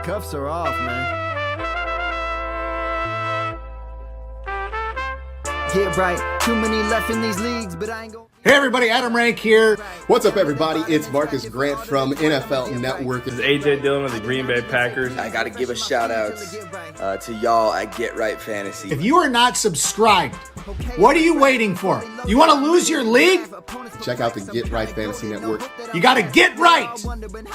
Cuffs are off, man. Get right. Too many left in these leagues, but I ain't going. Hey everybody, Adam Rank here. What's up everybody? It's Marcus Grant from NFL Network. This is AJ Dillon of the Green Bay Packers. I got to give a shout out to y'all at Get Right Fantasy. If you are not subscribed, what are you waiting for? You want to lose your league? Check out the Get Right Fantasy Network. You got to get right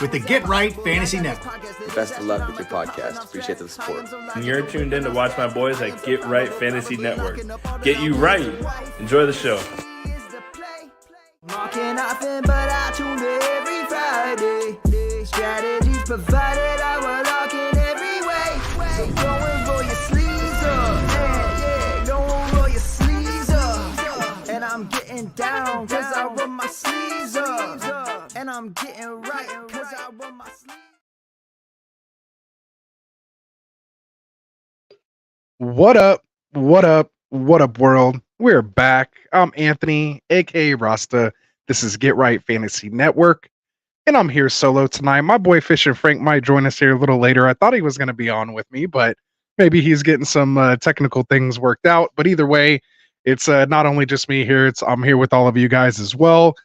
with the Get Right Fantasy Network. Best of luck with your podcast. Appreciate the support. And you're tuned in to watch my boys at Get Right Fantasy Network. Get you right. Enjoy the show. Marking often, but I tune in every Friday. Strategies provided, I will lock in every way. So go and roll your sleeves up, yeah, go and roll your sleeves up. And I'm getting down, cause I roll my sleeves up. And I'm getting right, cause I roll my sleeves. What up? What up? What up, world? We're back. I'm Anthony, aka Rasta. This is Get Right Fantasy Network, and I'm here solo tonight. My boy Fish and Frank might join us here a little later. I thought he was going to be on with me, but maybe he's getting some technical things worked out. But either way, it's not only just me here. I'm here with all of you guys as well.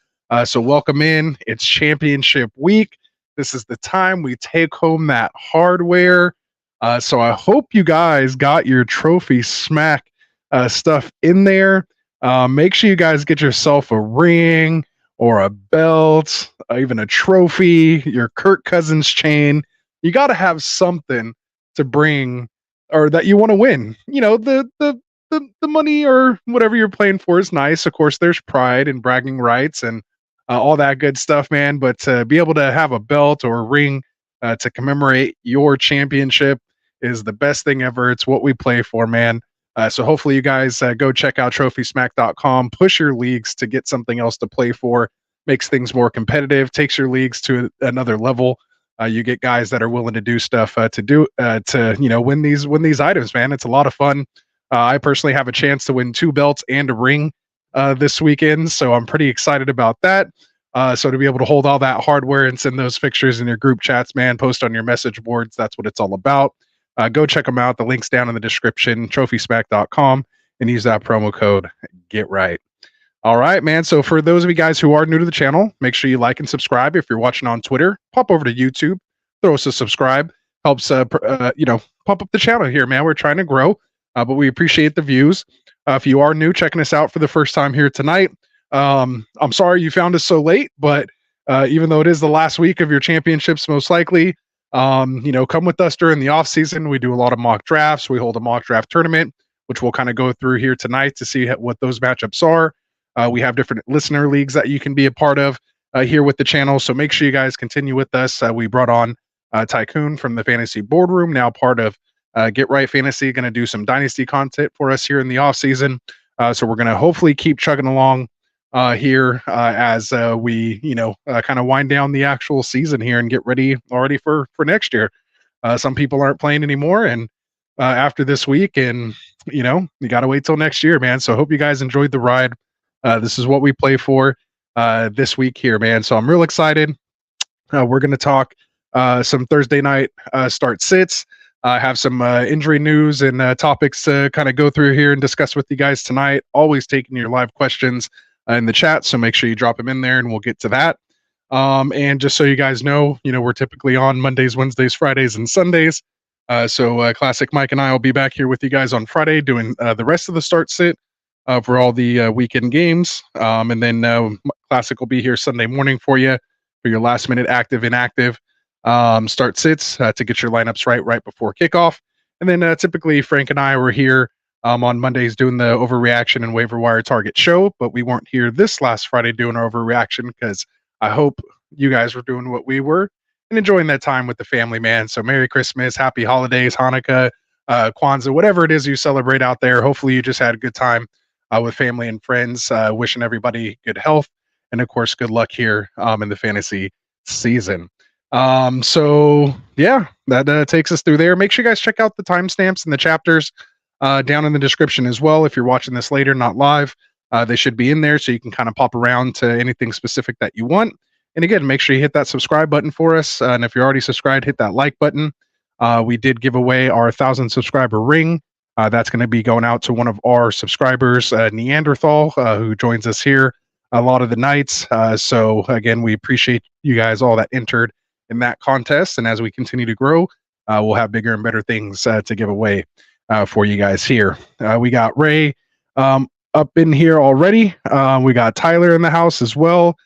So welcome in. It's championship week. This is the time we take home that hardware. So I hope you guys got your trophy smack stuff in there. Make sure you guys get yourself a ring or a belt, even a trophy, your Kirk Cousins chain. You got to have something to bring or that you want to win. You know, the money or whatever you're playing for is nice. Of course, there's pride and bragging rights and all that good stuff, man. But to be able to have a belt or a ring to commemorate your championship is the best thing ever. It's what we play for, man. So hopefully you guys go check out TrophySmack.com, push your leagues to get something else to play for, makes things more competitive, takes your leagues to another level. You get guys that are willing to do stuff to win these items, man. It's a lot of fun. I personally have a chance to win 2 belts and a ring this weekend, so I'm pretty excited about that. So to be able to hold all that hardware and send those pictures in your group chats, man, post on your message boards, that's what it's all about. Go check them out. The link's down in the description, TrophySmack.com, and use that promo code GETRIGHT. All right, man. So for those of you guys who are new to the channel, make sure you like and subscribe. If you're watching on Twitter, pop over to YouTube, throw us a subscribe. Helps, pump up the channel here, man. We're trying to grow, but we appreciate the views. If you are new, checking us out for the first time here tonight, I'm sorry you found us so late, but even though it is the last week of your championships, most likely, come with us during the off season. We do a lot of mock drafts. We hold a mock draft tournament, which we'll kind of go through here tonight to see what those matchups are. We have different listener leagues that you can be a part of here with the channel. So make sure you guys continue with us. We brought on Tycoon from the Fantasy Boardroom, now part of Get Right Fantasy, going to do some Dynasty content for us here in the off season. So we're going to hopefully keep chugging along here as we kind of wind down the actual season here and get ready already for next year. Some people aren't playing anymore, and after this week, and you got to wait till next year, man. So I hope you guys enjoyed the ride. This is what we play for this week here, man. So I'm real excited. We're going to talk some Thursday night start sits, have some injury news and topics to kind of go through here and discuss with you guys tonight. Always taking your live questions in the chat, so make sure you drop them in there and we'll get to that. And just so you guys know, we're typically on Mondays, Wednesdays, Fridays, and Sundays. So Classic Mike and I will be back here with you guys on Friday doing the rest of the start sit for all the weekend games. And then Classic will be here Sunday morning for you for your last minute active, inactive start sits to get your lineups right before kickoff. And then typically Frank and I were here on Mondays doing the overreaction and waiver wire target show, but we weren't here this last Friday doing our overreaction because I hope you guys were doing what we were and enjoying that time with the family, man. So Merry Christmas, Happy Holidays, Hanukkah, Kwanzaa, whatever it is you celebrate out there. Hopefully you just had a good time with family and friends. Wishing everybody good health and of course good luck here in the fantasy season. So yeah, that takes us through there. Make sure you guys check out the timestamps and the chapters down in the description as well. If you're watching this later, not live, they should be in there so you can kind of pop around to anything specific that you want. And again, make sure you hit that subscribe button for us. And if you're already subscribed, hit that like button. We did give away our 1,000 subscriber ring. That's going to be going out to one of our subscribers, Neanderthal, who joins us here a lot of the nights. So again, we appreciate you guys all that entered in that contest. And as we continue to grow, we'll have bigger and better things to give away for you guys here. We got Ray up in here already. We got Tyler in the house as well.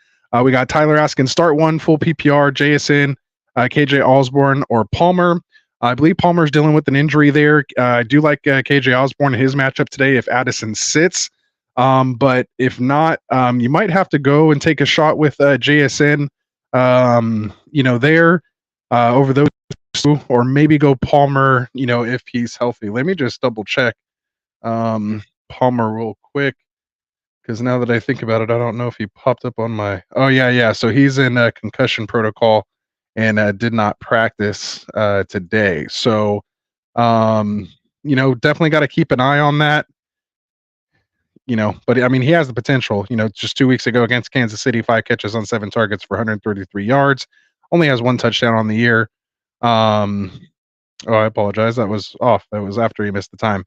We got Tyler asking start one full PPR, JSN, KJ Osborne, or Palmer. I believe Palmer's dealing with an injury there. I do like KJ Osborne in his matchup today if Addison sits. But if not, you might have to go and take a shot with JSN, there over those two, or maybe go Palmer, if he's healthy. Let me just double check Palmer real quick, because now that I think about it, I don't know if he popped up on my. Oh yeah. So he's in concussion protocol and did not practice today. So definitely got to keep an eye on that. But I mean, he has the potential. Just 2 weeks ago against Kansas City, 5 catches on 7 targets for 133 yards. Only has 1 touchdown on the year. I apologize. That was off. That was after he missed the time.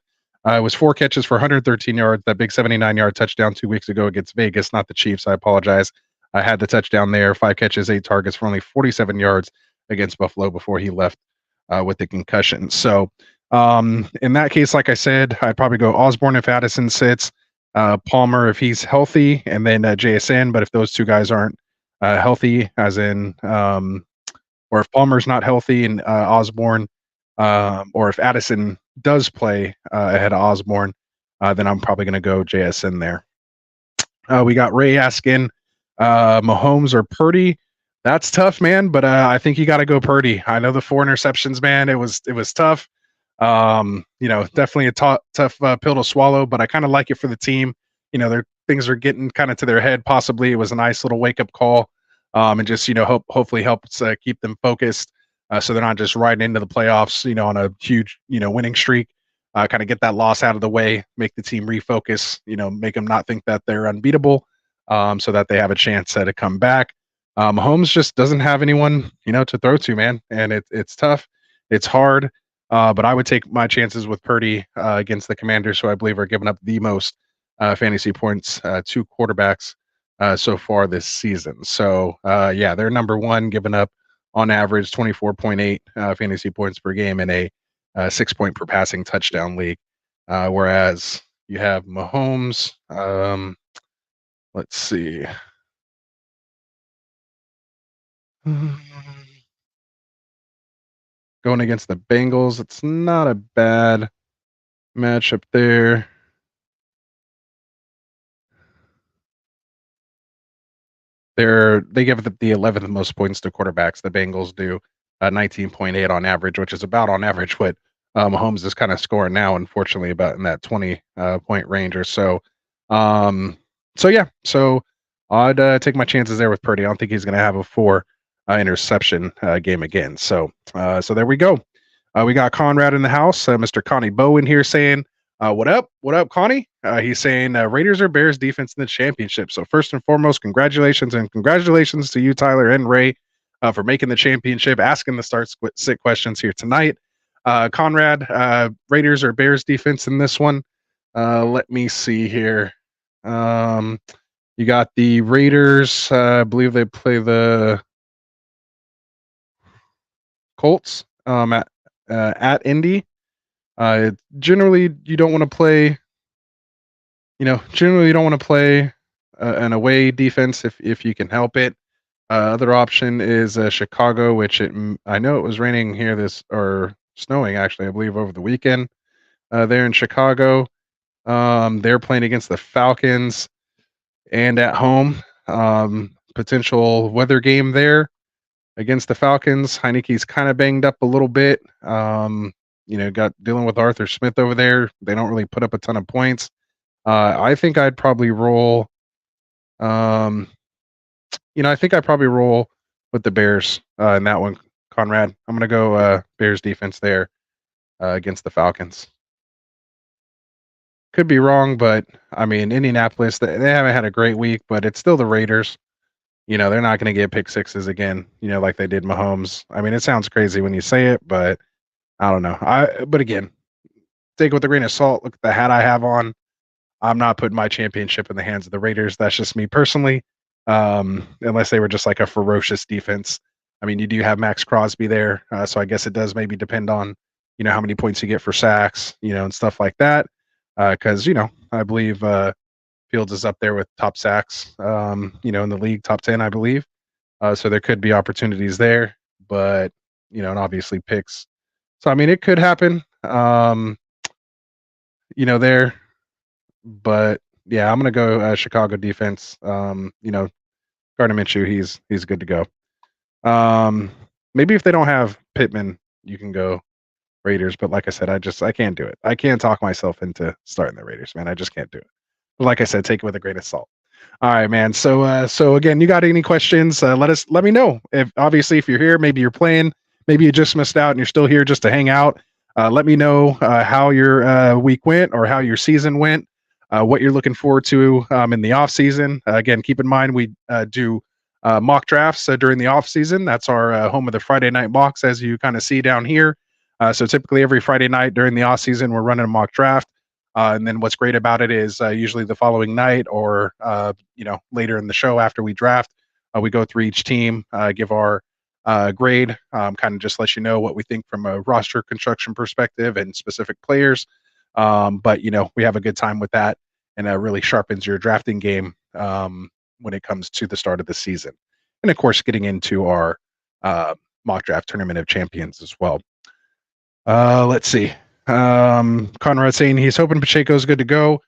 It was 4 catches for 113 yards. That big 79-yard touchdown 2 weeks ago against Vegas, not the Chiefs. I apologize. I had the touchdown there. 5 catches, 8 targets for only 47 yards against Buffalo before he left with the concussion. So in that case, like I said, I'd probably go Osborne if Addison sits. Palmer if he's healthy, and then JSN. But if those two guys aren't healthy, as in, or if Palmer's not healthy and Osborne, or if Addison does play ahead of Osborne, then I'm probably going to go JSN there. We got Ray asking Mahomes or Purdy. That's tough, man. But I think you got to go Purdy. I know the 4 interceptions, man. It was tough. Definitely a tough pill to swallow, but I kind of like it for the team. Things are getting kind of to their head. Possibly it was a nice little wake up call, and just hopefully helps keep them focused, so they're not just riding into the playoffs, on a huge winning streak. Kind of get that loss out of the way, make the team refocus. Make them not think that they're unbeatable, so that they have a chance to come back. Mahomes just doesn't have anyone to throw to, man, and it's tough. It's hard. But I would take my chances with Purdy against the Commanders, who I believe are giving up the most fantasy points to quarterbacks so far this season. So, they're number 1, giving up on average 24.8 fantasy points per game in a 6-point per passing touchdown league. Whereas you have Mahomes, let's see. Going against the Bengals, it's not a bad matchup there. They give the 11th most points to quarterbacks. The Bengals do 19.8 on average, which is about on average what Mahomes is kind of scoring now, unfortunately, about in that 20 point range or so. So I'd take my chances there with Purdy. I don't think he's going to have a 4 interception game again. So there we go. We got Conrad in the house, Mr. Connie Bow in here saying, what up, Connie? He's saying Raiders or Bears defense in the championship. So first and foremost, congratulations to you, Tyler and Ray, for making the championship, asking the sit questions here tonight. Conrad, Raiders or Bears defense in this one? Let me see here. You got the Raiders. I believe they play the Colts at Indy. Generally, you don't want to play. Generally, you don't want to play an away defense if you can help it. Other option is Chicago, which I know it was raining here or snowing actually, I believe, over the weekend. There in Chicago, they're playing against the Falcons and at home. Potential weather game there against the Falcons. Heineke's kind of banged up a little bit. Got dealing with Arthur Smith over there. They don't really put up a ton of points. I think I'd probably roll. I think I'd probably roll with the Bears in that one, Conrad. I'm gonna go Bears defense there against the Falcons. Could be wrong, but I mean Indianapolis, they haven't had a great week, but it's still the Raiders. They're not going to get pick sixes again, like they did Mahomes. I mean, it sounds crazy when you say it, but I don't know. But again, take it with a grain of salt. Look at the hat I have on. I'm not putting my championship in the hands of the Raiders. That's just me personally. Unless they were just like a ferocious defense. I mean, you do have Max Crosby there, so I guess it does maybe depend on, how many points you get for sacks, and stuff like that. Because I believe Fields is up there with top sacks, in the league, top 10, I believe. So there could be opportunities there, but and obviously picks. So I mean, it could happen. There, but yeah, I'm gonna go Chicago defense. Gardner Minshew, he's good to go. Maybe if they don't have Pittman, you can go Raiders. But like I said, I can't do it. I can't talk myself into starting the Raiders, man. I just can't do it. But like I said, take it with a grain of salt. All right, man. So again, you got any questions? Let me know. If you're here, maybe you're playing, maybe you just missed out and you're still here just to hang out. Let me know how your week went or how your season went. What you're looking forward to in the off season. Again, keep in mind we do mock drafts during the off season. That's our home of the Friday night mocks, as you kind of see down here. So typically every Friday night during the off season, we're running a mock draft. And then what's great about it is usually the following night or later in the show after we draft, we go through each team, give our grade, kind of just let you know what we think from a roster construction perspective and specific players. But we have a good time with that, and it really sharpens your drafting game when it comes to the start of the season. And of course, getting into our mock draft tournament of champions as well. Let's see. Conrad saying he's hoping Pacheco's good to go.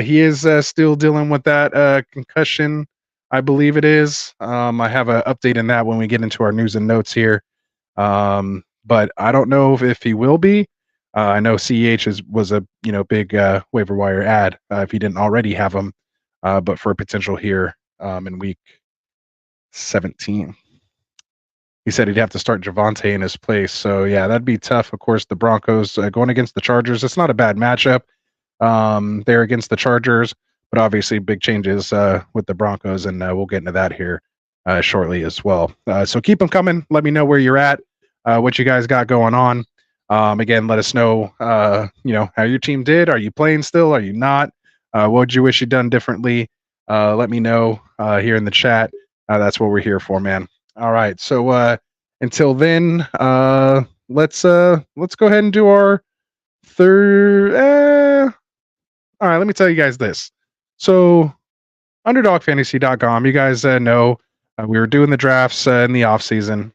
He is still dealing with that concussion, I believe it is. I have an update in that when we get into our news and notes here. But I don't know if he will be. I know CEH was a big waiver wire ad if he didn't already have him, but for a potential here in week 17. He said he'd have to start Javonte in his place. So, yeah, that'd be tough. Of course, the Broncos going against the Chargers. It's not a bad matchup. They're against the Chargers, but obviously big changes with the Broncos, and we'll get into that here shortly as well. So keep them coming. Let me know where you're at, what you guys got going on. Again, let us know, how your team did. Are you playing still? Are you not? What would you wish you'd done differently? Let me know here in the chat. That's what we're here for, man. All right. So until then, let's go ahead and do our third. All right. Let me tell you guys this. So underdogfantasy.com, you guys know we were doing the drafts in the off season.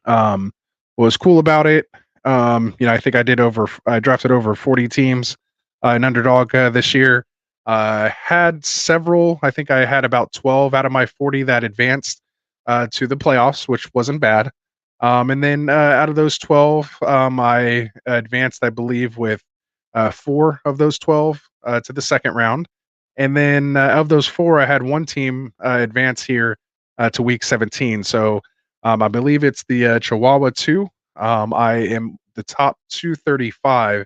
What was cool about it, I think I drafted over 40 teams in Underdog this year. Had several. I think I had about 12 out of my 40 that advanced to the playoffs, which wasn't bad. And then out of those 12, I advanced, I believe, with 4 of those 12 to the second round. And then of those 4, I had one team advance here to week 17. So I believe it's the Chihuahua 2. I am the top 235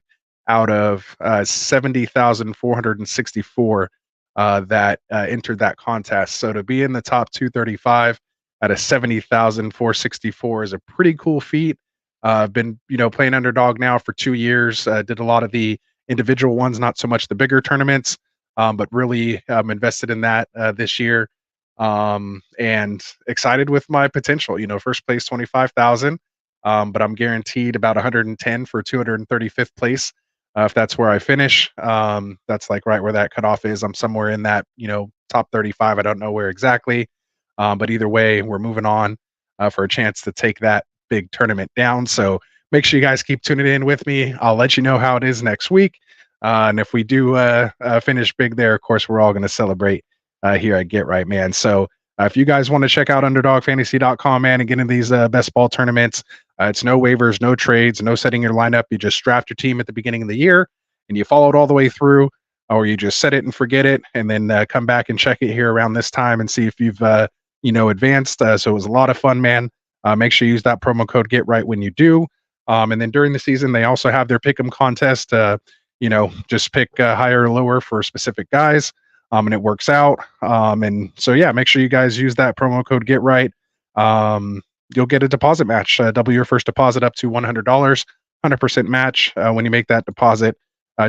out of 70,464 that entered that contest. So to be in the top 235 out of 70,464 is a pretty cool feat. I've been, playing Underdog now for 2 years. Did a lot of the individual ones, not so much the bigger tournaments, but really invested in that this year. And excited with my potential. First place 25,000, but I'm guaranteed about 110 for 235th place. If that's where I finish, that's like right where that cutoff is. I'm somewhere in that, top 35. I don't know where exactly. But either way, we're moving on for a chance to take that big tournament down. So make sure you guys keep tuning in with me. I'll let you know how it is next week. And if we do finish big there, of course, we're all going to celebrate here at Get Right, man. So if you guys want to check out underdogfantasy.com, man, and get in these best ball tournaments, it's no waivers, no trades, no setting your lineup. You just draft your team at the beginning of the year and you follow it all the way through, or you just set it and forget it and then come back and check it here around this time and see if you've advanced. So it was a lot of fun, man. Make sure you use that promo code Get Right when you do. And then during the season, they also have their pick'em contest. Just pick higher or lower for specific guys, and it works out. And so yeah, make sure you guys use that promo code Get Right. You'll get a deposit match. Double your first deposit up to $100. 100% match when you make that deposit,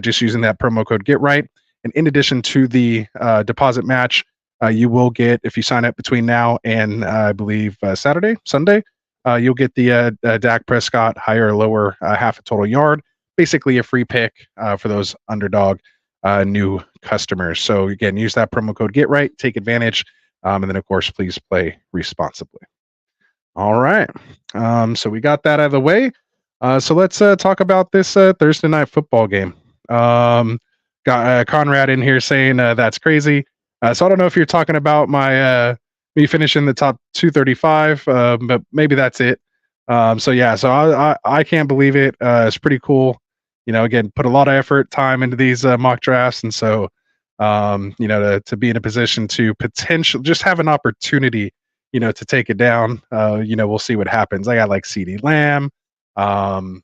just using that promo code GetRight. And in addition to the deposit match, you will get, if you sign up between now and I believe Sunday, you'll get the Dak Prescott higher or lower half a total yard, basically a free pick for those underdog new customers. So again, use that promo code GetRight, take advantage, and then of course, please play responsibly. All right, so we got that out of the way. So let's talk about this Thursday night football game. Got Conrad in here saying that's crazy. So I don't know if you're talking about my me finishing the top 235, but maybe that's it. So I can't believe it. It's pretty cool. Again, put a lot of effort, time into these mock drafts, and so to be in a position to potentially just have an opportunity, to take it down. We'll see what happens. I got like CeeDee Lamb. I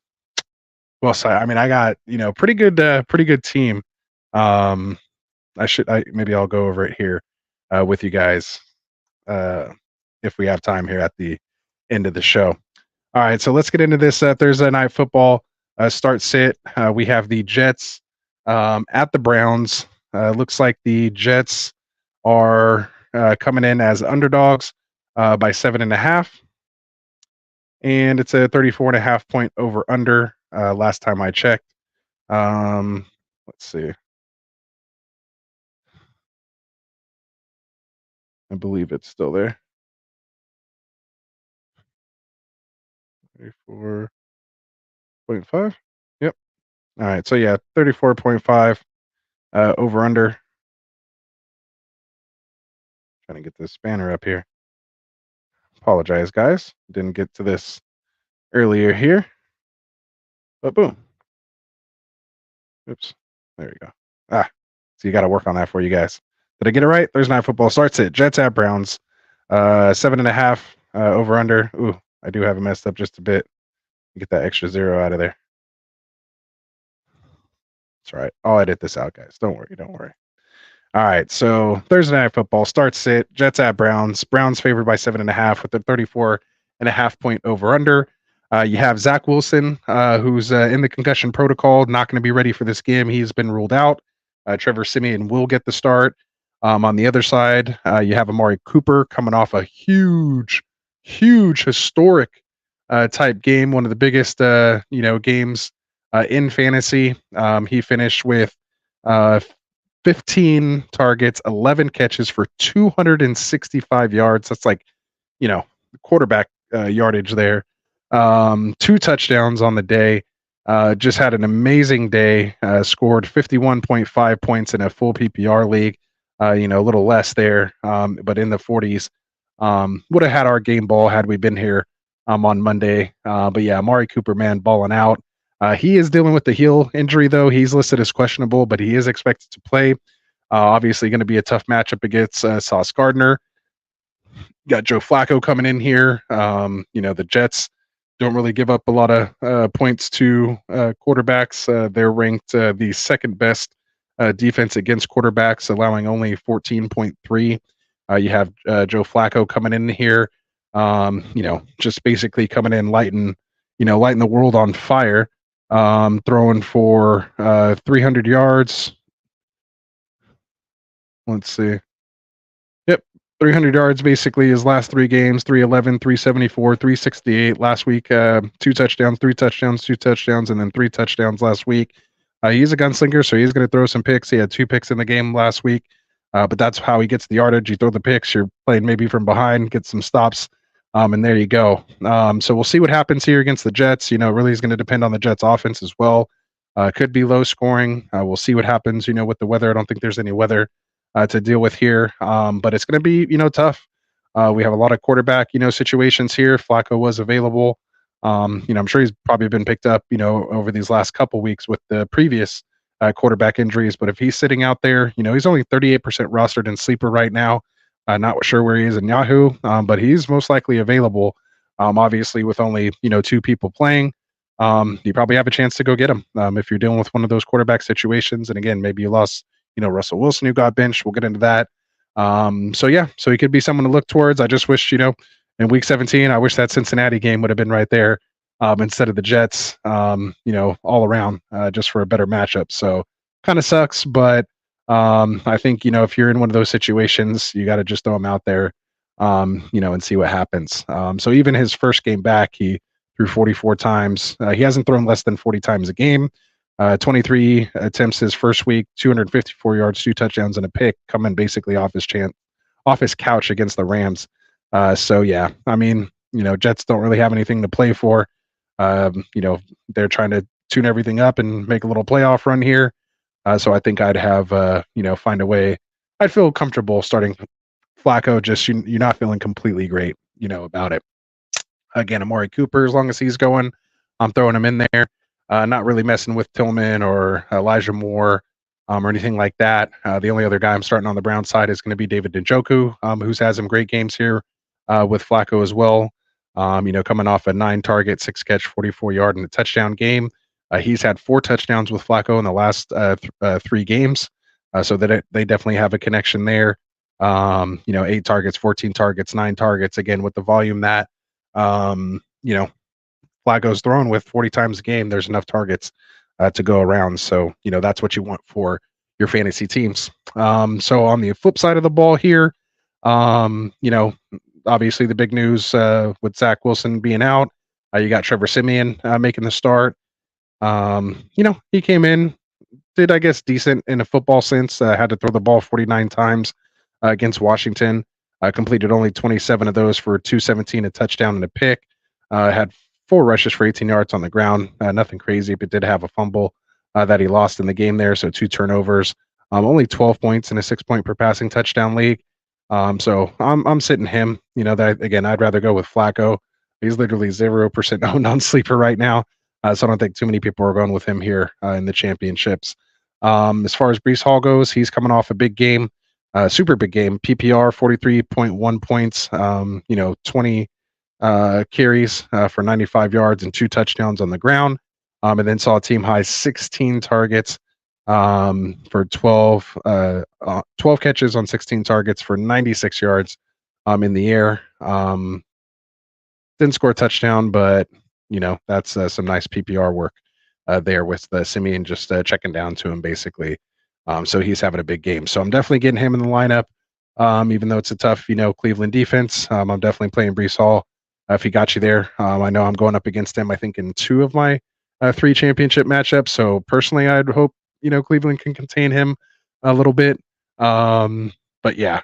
got pretty good team. Maybe I'll go over it here with you guys if we have time here at the end of the show. All right, so let's get into this Thursday night football start sit. We have the Jets at the Browns. Looks like the Jets are coming in as underdogs by 7.5, and it's a 34.5 point over under. Last time I checked. Let's see. I believe it's still there. 34.5. Yep. All right. So yeah, 34.5 over under. Trying to get this banner up here. Apologize, guys. Didn't get to this earlier here. But boom. Oops. There we go. So you got to work on that for you guys. Did I get it right? Thursday night football starts at Jets at Browns. 7.5 over under. Ooh, I do have it messed up just a bit. Get that extra 0 out of there. That's right. I'll edit this out, guys. Don't worry. All right. So Thursday night football starts at Jets at Browns. Browns favored by 7.5 with a 34.5 point over under. You have Zach Wilson, who's in the concussion protocol, not going to be ready for this game. He's been ruled out. Trevor Siemian will get the start. On the other side, you have Amari Cooper coming off a huge, historic type game, one of the biggest games in fantasy. He finished with 15 targets, 11 catches for 265 yards. That's like quarterback yardage there. 2 touchdowns on the day. Just had an amazing day. Scored 51.5 points in a full PPR league. A little less there, but in the 40s. Would have had our game ball had we been here on Monday. But yeah, Amari Cooper, man, balling out. He is dealing with the heel injury, though. He's listed as questionable, but he is expected to play. Obviously going to be a tough matchup against Sauce Gardner. Got Joe Flacco coming in here. The Jets don't really give up a lot of points to quarterbacks. They're ranked the second best defense against quarterbacks, allowing only 14.3. You have Joe Flacco coming in here, just basically coming in lighting the world on fire, throwing for 300 yards. Let's see. Yep, 300 yards basically his last 3 games, 311, 374, 368 last week, 2 touchdowns, 3 touchdowns, 2 touchdowns, and then 3 touchdowns last week. He's a gunslinger, so he's going to throw some picks. He had 2 picks in the game last week, but that's how he gets the yardage. You throw the picks, you're playing maybe from behind, get some stops, and there you go. So we'll see what happens here against the Jets. Really is going to depend on the Jets' offense as well. Could be low scoring. We'll see what happens, with the weather. I don't think there's any weather to deal with here, but it's going to be, tough. We have a lot of quarterback, situations here. Flacco was available. I'm sure he's probably been picked up, over these last couple weeks with the previous quarterback injuries. But if he's sitting out there, he's only 38% rostered in Sleeper right now. Not sure where he is in Yahoo, but he's most likely available. Obviously, with only 2 people playing, you probably have a chance to go get him if you're dealing with one of those quarterback situations. And again, maybe you lost, Russell Wilson who got benched. We'll get into that. So he could be someone to look towards. I just wish, in week 17, I wish that Cincinnati game would have been right there. instead of the Jets, all around just for a better matchup. So kind of sucks, but I think, if you're in one of those situations, you got to just throw him out there, and see what happens. So even his first game back, he threw 44 times. He hasn't thrown less than 40 times a game. 23 attempts his first week, 254 yards, 2 touchdowns, and a pick, coming basically off his couch against the Rams. So yeah, I mean, Jets don't really have anything to play for. They're trying to tune everything up and make a little playoff run here. So I think I'd have, find a way. I'd feel comfortable starting Flacco. Just you're not feeling completely great, about it. Again, Amari Cooper, as long as he's going, I'm throwing him in there. Not really messing with Tillman or Elijah Moore or anything like that. The only other guy I'm starting on the Brown side is going to be David Njoku, who's had some great games here with Flacco as well. Coming off a 9-target, 6-catch, 44-yard and a touchdown game. He's had 4 touchdowns with Flacco in the last 3 games. So that they definitely have a connection there. 8 targets, 14 targets, 9 targets. Again, with the volume that, Flacco's thrown with 40 times a game, there's enough targets to go around. So, that's what you want for your fantasy teams. So on the flip side of the ball here, obviously the big news with Zach Wilson being out, you got Trevor Siemian making the start. He came in, did, I guess, decent in a football sense. Had to throw the ball 49 times against Washington. Completed only 27 of those for 217, a touchdown and a pick. Had 4 rushes for 18 yards on the ground. Nothing crazy, but did have a fumble that he lost in the game there. So 2 turnovers. Only 12 points in a 6-point per passing touchdown league. So I'm sitting him. That again, I'd rather go with Flacco. He's literally 0% owned on Sleeper right now. So I don't think too many people are going with him here in the championships. As far as Breece Hall goes, he's coming off a big game, super big game. PPR 43.1 points. 20 carries for 95 yards and 2 touchdowns on the ground. And then saw a team high 16 targets for 12 catches on 16 targets for 96 yards in the air. Didn't score a touchdown, but that's some nice PPR work there with the Simeon just checking down to him basically. So he's having a big game. So I'm definitely getting him in the lineup, even though it's a tough, Cleveland defense. I'm definitely playing Breece Hall if he got you there. I know I'm going up against him, I think, in 2 of my 3 championship matchups. So personally, I'd hope, Cleveland can contain him a little bit. But yeah,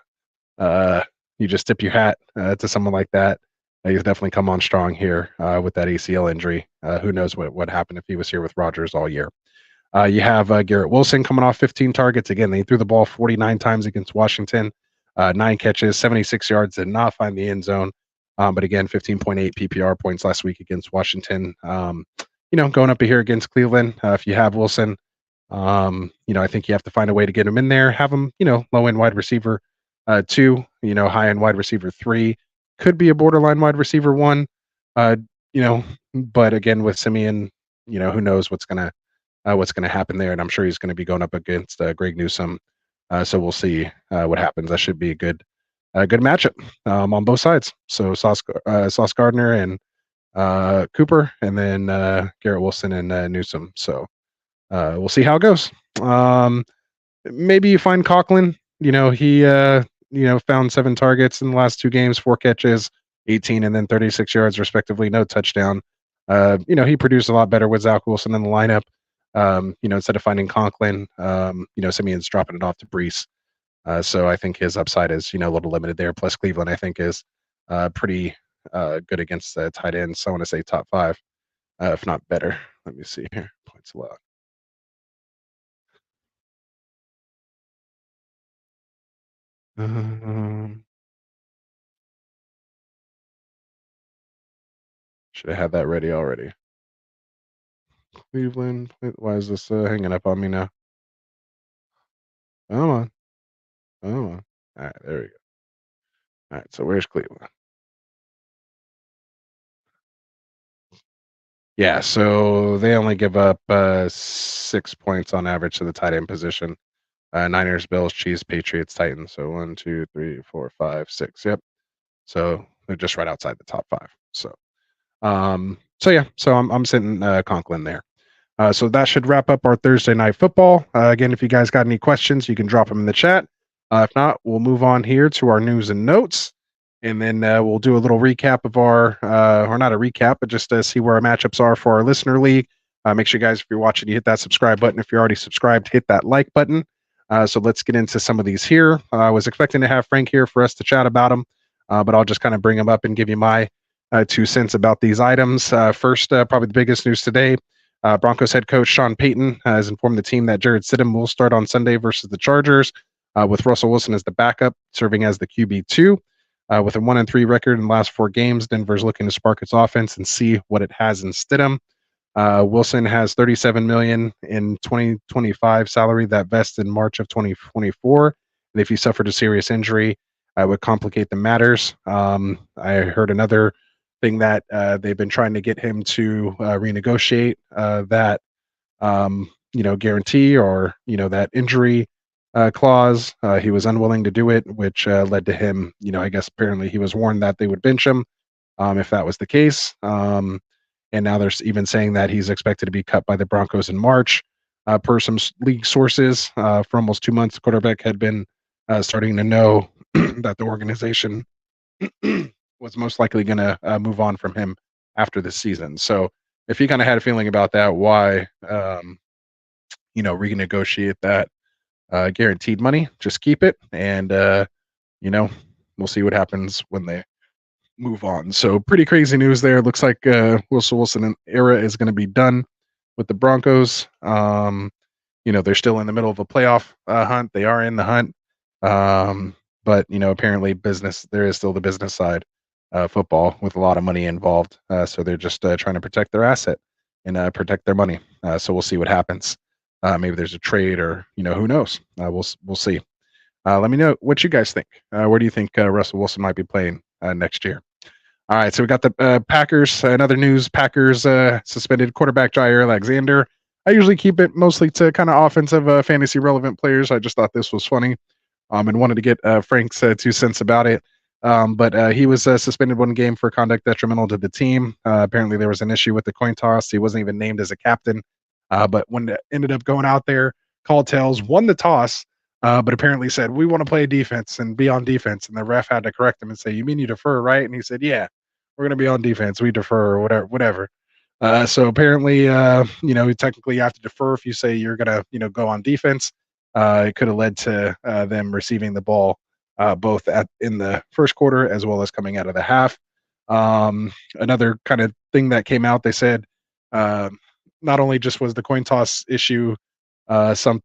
you just tip your hat to someone like that. He's definitely come on strong here with that ACL injury. Who knows what happened if he was here with Rodgers all year. You have Garrett Wilson coming off 15 targets. Again, they threw the ball 49 times against Washington. 9 catches, 76 yards, did not find the end zone. But again, 15.8 PPR points last week against Washington. Going up here against Cleveland, if you have Wilson, I think you have to find a way to get him in there. Have him, low end wide receiver 2, high end wide receiver 3. Could be a borderline wide receiver 1, but again with Simeon, who knows what's gonna happen there, and I'm sure he's gonna be going up against Greg Newsome, so we'll see what happens. That should be a good matchup on both sides. So Sauce Gardner and Cooper, and then Garrett Wilson and Newsome. So we'll see how it goes. Maybe you find Coughlin. He found 7 targets in the last 2 games, 4 catches, 18 and then 36 yards respectively, no touchdown. He produced a lot better with Zach Wilson in the lineup. Instead of finding Conklin, Simeon's dropping it off to Breece. So I think his upside is, a little limited there. Plus Cleveland, I think, is pretty good against the tight ends. So I want to say top 5, if not better. Let me see here. Points allowed. Should have had that ready already. Cleveland. Why is this hanging up on me now? Come on. All right, there we go. All right, so where's Cleveland? Yeah, so they only give up 6 points on average to the tight end position. Niners, Bills, Chiefs, Patriots, Titans. So 1, 2, 3, 4, 5, 6. Yep. So they're just right outside the top 5. So so I'm sitting Conklin there. So that should wrap up our Thursday night football. Again, if you guys got any questions, you can drop them in the chat. If not, we'll move on here to our news and notes, and then we'll do a little recap of our, or not a recap, but just to see where our matchups are for our listener league. Make sure, guys, if you're watching, you hit that subscribe button. If you're already subscribed, hit that like button. So let's get into some of these here. I was expecting to have Frank here for us to chat about them, but I'll just kind of bring them up and give you my 2 cents about these items. First, probably the biggest news today. Broncos head coach Sean Payton has informed the team that Jarrett Stidham will start on Sunday versus the Chargers, with Russell Wilson as the backup, serving as the QB2. With a 1-3 record in the last 4 games, Denver's looking to spark its offense and see what it has in Stidham. Wilson has $37 million in 2025 salary that vests in March of 2024, and if he suffered a serious injury, it would complicate the matters. I heard another thing that they've been trying to get him to renegotiate that guarantee, or that injury clause. He was unwilling to do it, which led to him, I guess apparently he was warned that they would bench him if that was the case. And now they're even saying that he's expected to be cut by the Broncos in March. Per some league sources, for almost 2 months, the quarterback had been starting to know that the organization was most likely going to move on from him after the season. So if you kind of had a feeling about that, why, renegotiate that guaranteed money, just keep it. And, we'll see what happens when they move on. So pretty crazy news there. Looks like Wilson era is going to be done with the Broncos. They're still in the middle of a playoff hunt. They are in the hunt. But, apparently there is still the business side. Football with a lot of money involved, so they're just trying to protect their asset and protect their money. So we'll see what happens. Maybe there's a trade, or who knows. We'll see. Let me know what you guys think. Where do you think Russell Wilson might be playing next year? All right, so we got the Packers. Another news: Packers suspended quarterback Jair Alexander. I usually keep it mostly to kind of offensive, fantasy relevant players. I just thought this was funny, and wanted to get Frank's 2 cents about it. But he was suspended 1 game for conduct detrimental to the team. Apparently there was an issue with the coin toss. He wasn't even named as a captain. But when it ended up going out there, called tails, won the toss, but apparently said, we want to play defense and be on defense. And the ref had to correct him and say, you mean you defer, right? And he said, yeah, we're going to be on defense. We defer, or whatever. So apparently, you technically have to defer if you say you're going to, go on defense. It could have led to them receiving the ball both in the first quarter as well as coming out of the half. Another kind of thing that came out, they said not only just was the coin toss issue some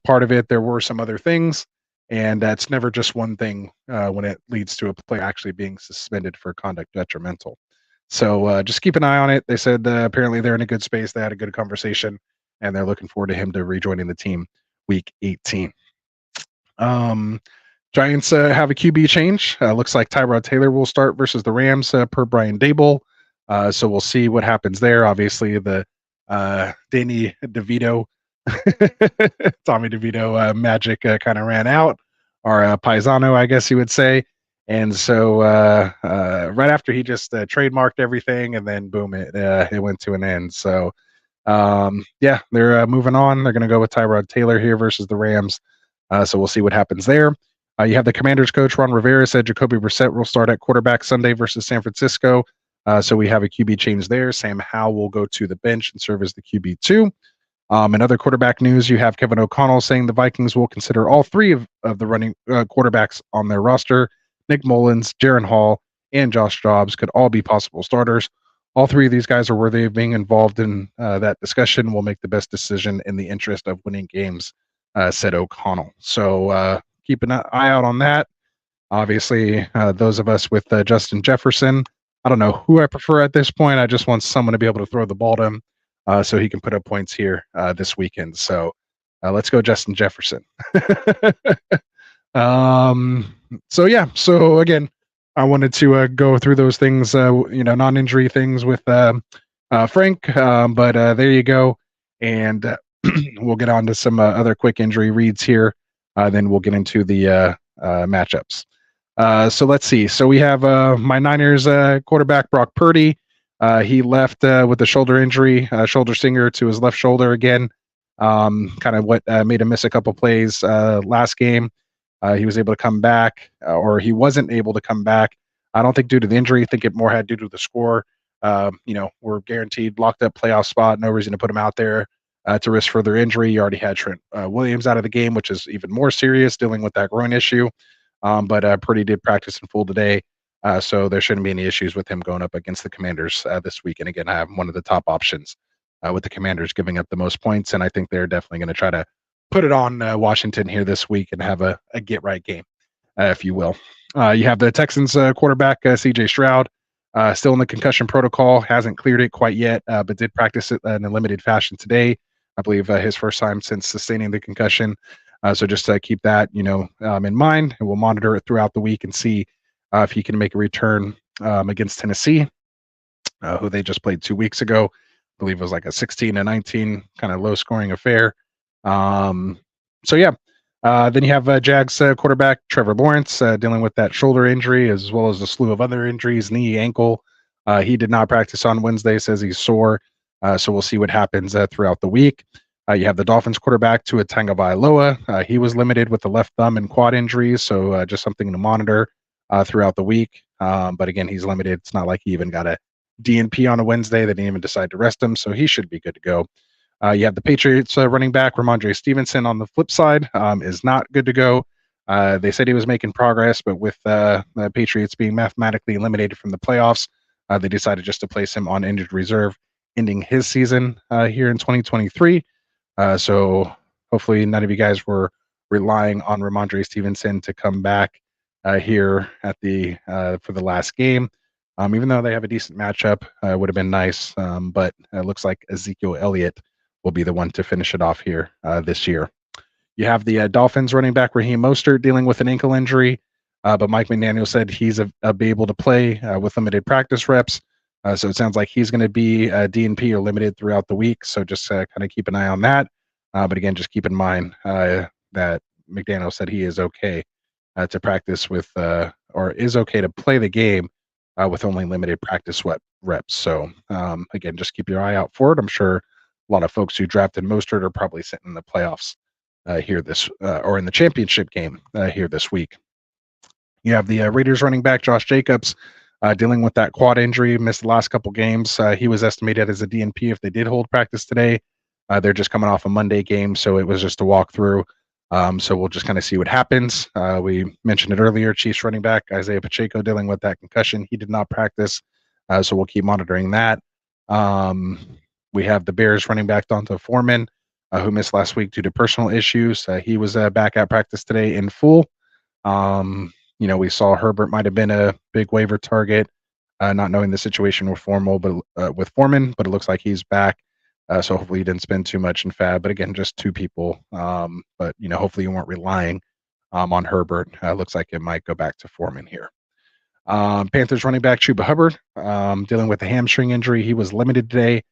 part of it, there were some other things, and that's never just one thing when it leads to a player actually being suspended for conduct detrimental. So just keep an eye on it. They said apparently they're in a good space. They had a good conversation, and they're looking forward to him to rejoining the team week 18. Giants have a QB change. Looks like Tyrod Taylor will start versus the Rams per Brian Dable. So we'll see what happens there. Obviously, the Danny DeVito, Tommy DeVito magic kind of ran out, or Paisano, I guess you would say. And so right after he just trademarked everything, and then boom, it went to an end. So they're moving on. They're going to go with Tyrod Taylor here versus the Rams. So we'll see what happens there. You have the Commanders coach, Ron Rivera, said Jacoby Brissett will start at quarterback Sunday versus San Francisco. So we have a QB change there. Sam Howell will go to the bench and serve as the QB2. In other quarterback news, you have Kevin O'Connell saying the Vikings will consider all 3 of the running quarterbacks on their roster. Nick Mullins, Jaron Hall, and Josh Dobbs could all be possible starters. All 3 of these guys are worthy of being involved in that discussion. We'll make the best decision in the interest of winning games, said O'Connell. So keep an eye out on that. Obviously, those of us with Justin Jefferson, I don't know who I prefer at this point. I just want someone to be able to throw the ball to him so he can put up points here this weekend. So let's go Justin Jefferson. So again, I wanted to go through those things, non-injury things with Frank, but there you go. And we'll get on to some other quick injury reads here. Then we'll get into the matchups. So let's see. So we have my Niners quarterback, Brock Purdy. He left with a shoulder injury, shoulder stinger to his left shoulder again. Kind of what made him miss a couple plays last game. He was able to come back, or he wasn't able to come back. I don't think due to the injury. I think it more had due to the score. We're guaranteed locked up playoff spot. No reason to put him out there to risk further injury. You already had Trent Williams out of the game, which is even more serious, dealing with that groin issue. But Purdy did practice in full today. So there shouldn't be any issues with him going up against the Commanders this week. And again, I have one of the top options with the Commanders giving up the most points. And I think they're definitely going to try to put it on Washington here this week and have a get-right game, if you will. You have the Texans quarterback, C.J. Stroud, still in the concussion protocol, hasn't cleared it quite yet, but did practice it in a limited fashion today. I believe his first time since sustaining the concussion. So just keep that, in mind, and we'll monitor it throughout the week and see if he can make a return against Tennessee, who they just played 2 weeks ago. I believe it was like a 16-19 kind of low-scoring affair. Then you have Jags quarterback Trevor Lawrence dealing with that shoulder injury as well as a slew of other injuries, knee, ankle. He did not practice on Wednesday, says he's sore. So we'll see what happens throughout the week. You have the Dolphins quarterback Tua Tagovailoa. He was limited with the left thumb and quad injuries, so just something to monitor throughout the week. But again, he's limited. It's not like he even got a DNP on a Wednesday. They didn't even decide to rest him, so he should be good to go. You have the Patriots running back Ramondre Stevenson on the flip side is not good to go. They said he was making progress, but with the Patriots being mathematically eliminated from the playoffs, they decided just to place him on injured reserve, ending his season here in 2023. So hopefully none of you guys were relying on Ramondre Stevenson to come back here at for the last game. Even though they have a decent matchup, it would have been nice, but it looks like Ezekiel Elliott will be the one to finish it off here this year. You have the Dolphins running back Raheem Mostert dealing with an ankle injury, but Mike McDaniel said he's be able to play with limited practice reps. So it sounds like he's going to be DNP or limited throughout the week. So just kind of keep an eye on that. But again, just keep in mind that McDaniel said he is okay to practice with, or is okay to play the game with only limited practice reps. So again, just keep your eye out for it. I'm sure a lot of folks who drafted Mostert are probably sitting in the playoffs here or in the championship game here this week. You have the Raiders running back Josh Jacobs dealing with that quad injury, missed the last couple games. He was estimated as a DNP if they did hold practice today. They're just coming off a Monday game, so it was just a walkthrough. So we'll just kind of see what happens. We mentioned it earlier, Chiefs running back Isaiah Pacheco dealing with that concussion. He did not practice, so we'll keep monitoring that. We have the Bears running back Donta Foreman, who missed last week due to personal issues. He was back at practice today in full. We saw Herbert might have been a big waiver target, not knowing the situation with Foreman, but it looks like he's back. So hopefully you didn't spend too much in fab. But again, just two people. But hopefully you weren't relying on Herbert. Looks like it might go back to Foreman here. Panthers running back Chuba Hubbard dealing with a hamstring injury. He was limited today.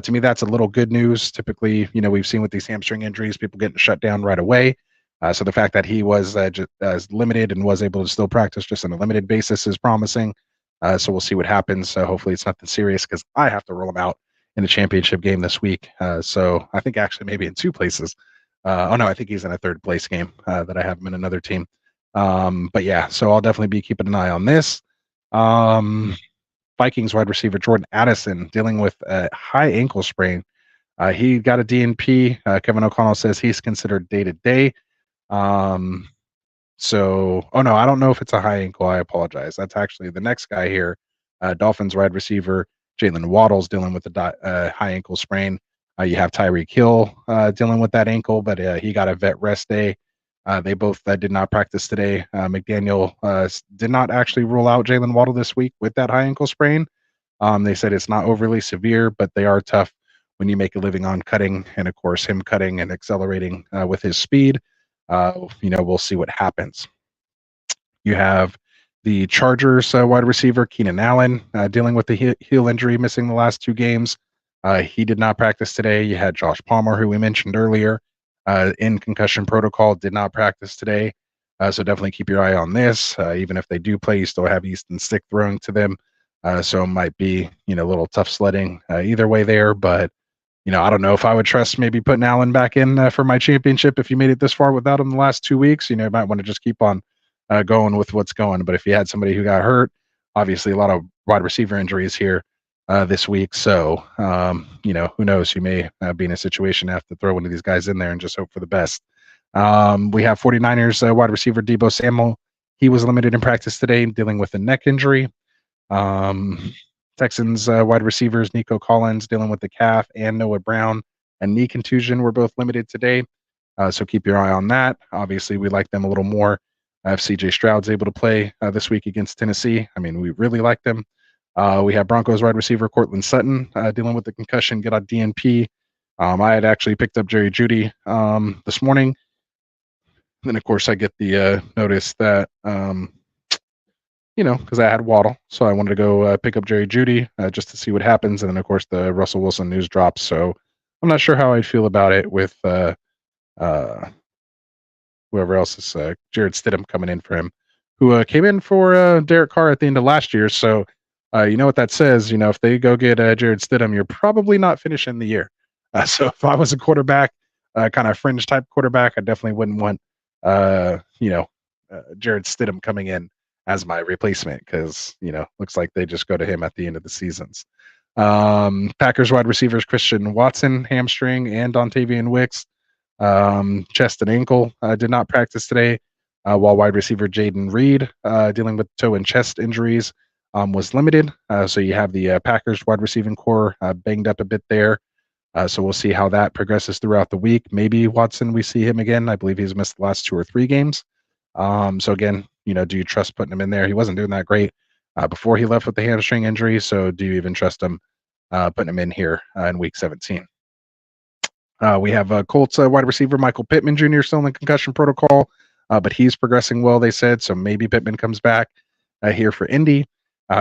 To me, that's a little good news. Typically, we've seen with these hamstring injuries, people getting shut down right away. So the fact that he was just limited and was able to still practice just on a limited basis is promising. So we'll see what happens. Hopefully it's nothing serious because I have to roll him out in the championship game this week. So I think actually maybe in two places. I think he's in a third place game that I have him in another team. But yeah, so I'll definitely be keeping an eye on this. Vikings wide receiver Jordan Addison dealing with a high ankle sprain. He got a DNP. Kevin O'Connell says he's considered day-to-day. I don't know if it's a high ankle. I apologize. That's actually the next guy here. Dolphins wide receiver Jalen Waddle's dealing with a high ankle sprain. You have Tyreek Hill dealing with that ankle, but he got a vet rest day. They both did not practice today. McDaniel did not actually rule out Jalen Waddle this week with that high ankle sprain. They said it's not overly severe, but they are tough when you make a living on cutting. And of course, him cutting and accelerating with his speed, we'll see what happens. You have the Chargers wide receiver Keenan Allen dealing with the heel injury, missing the last 2 games. He did not practice today. You had Josh Palmer, who we mentioned earlier, in concussion protocol, did not practice today. So definitely keep your eye on this. Even if they do play, you still have Easton Stick throwing to them. So it might be, a little tough sledding either way there. But, I don't know if I would trust maybe putting Allen back in for my championship if you made it this far without him the last 2 weeks. You might want to just keep on going with what's going. But if you had somebody who got hurt, obviously a lot of wide receiver injuries here this week. So, who knows? You may be in a situation to have to throw one of these guys in there and just hope for the best. We have 49ers wide receiver Deebo Samuel. He was limited in practice today, dealing with a neck injury. Texans wide receivers Nico Collins dealing with the calf, and Noah Brown and knee contusion were both limited today. So keep your eye on that. Obviously, we like them a little more. If CJ Stroud's able to play this week against Tennessee, I mean, we really like them. We have Broncos wide receiver Cortland Sutton dealing with the concussion, get on DNP. I had actually picked up Jerry Jeudy this morning. Then, of course, I get the notice that, because I had Waddle. So I wanted to go pick up Jerry Jeudy just to see what happens. And then, of course, the Russell Wilson news drops. So I'm not sure how I'd feel about it with whoever else is Jared Stidham coming in for him, who came in for Derek Carr at the end of last year. So you know what that says. If they go get Jared Stidham, you're probably not finishing the year. So if I was a quarterback, kind of fringe type quarterback, I definitely wouldn't want Jared Stidham coming in as my replacement because looks like they just go to him at the end of the seasons. Packers wide receivers Christian Watson hamstring and Dontavian Wicks chest and ankle did not practice today, while wide receiver Jaden Reed dealing with toe and chest injuries was limited. So you have the Packers wide receiving core banged up a bit there. So we'll see how that progresses throughout the week. Maybe Watson, we see him again. I believe he's missed the last 2 or 3 games. So again, do you trust putting him in there? He wasn't doing that great before he left with the hamstring injury. So do you even trust him putting him in here in week 17? We have Colts wide receiver Michael Pittman Jr. still in the concussion protocol, but he's progressing well, they said. So maybe Pittman comes back here for Indy.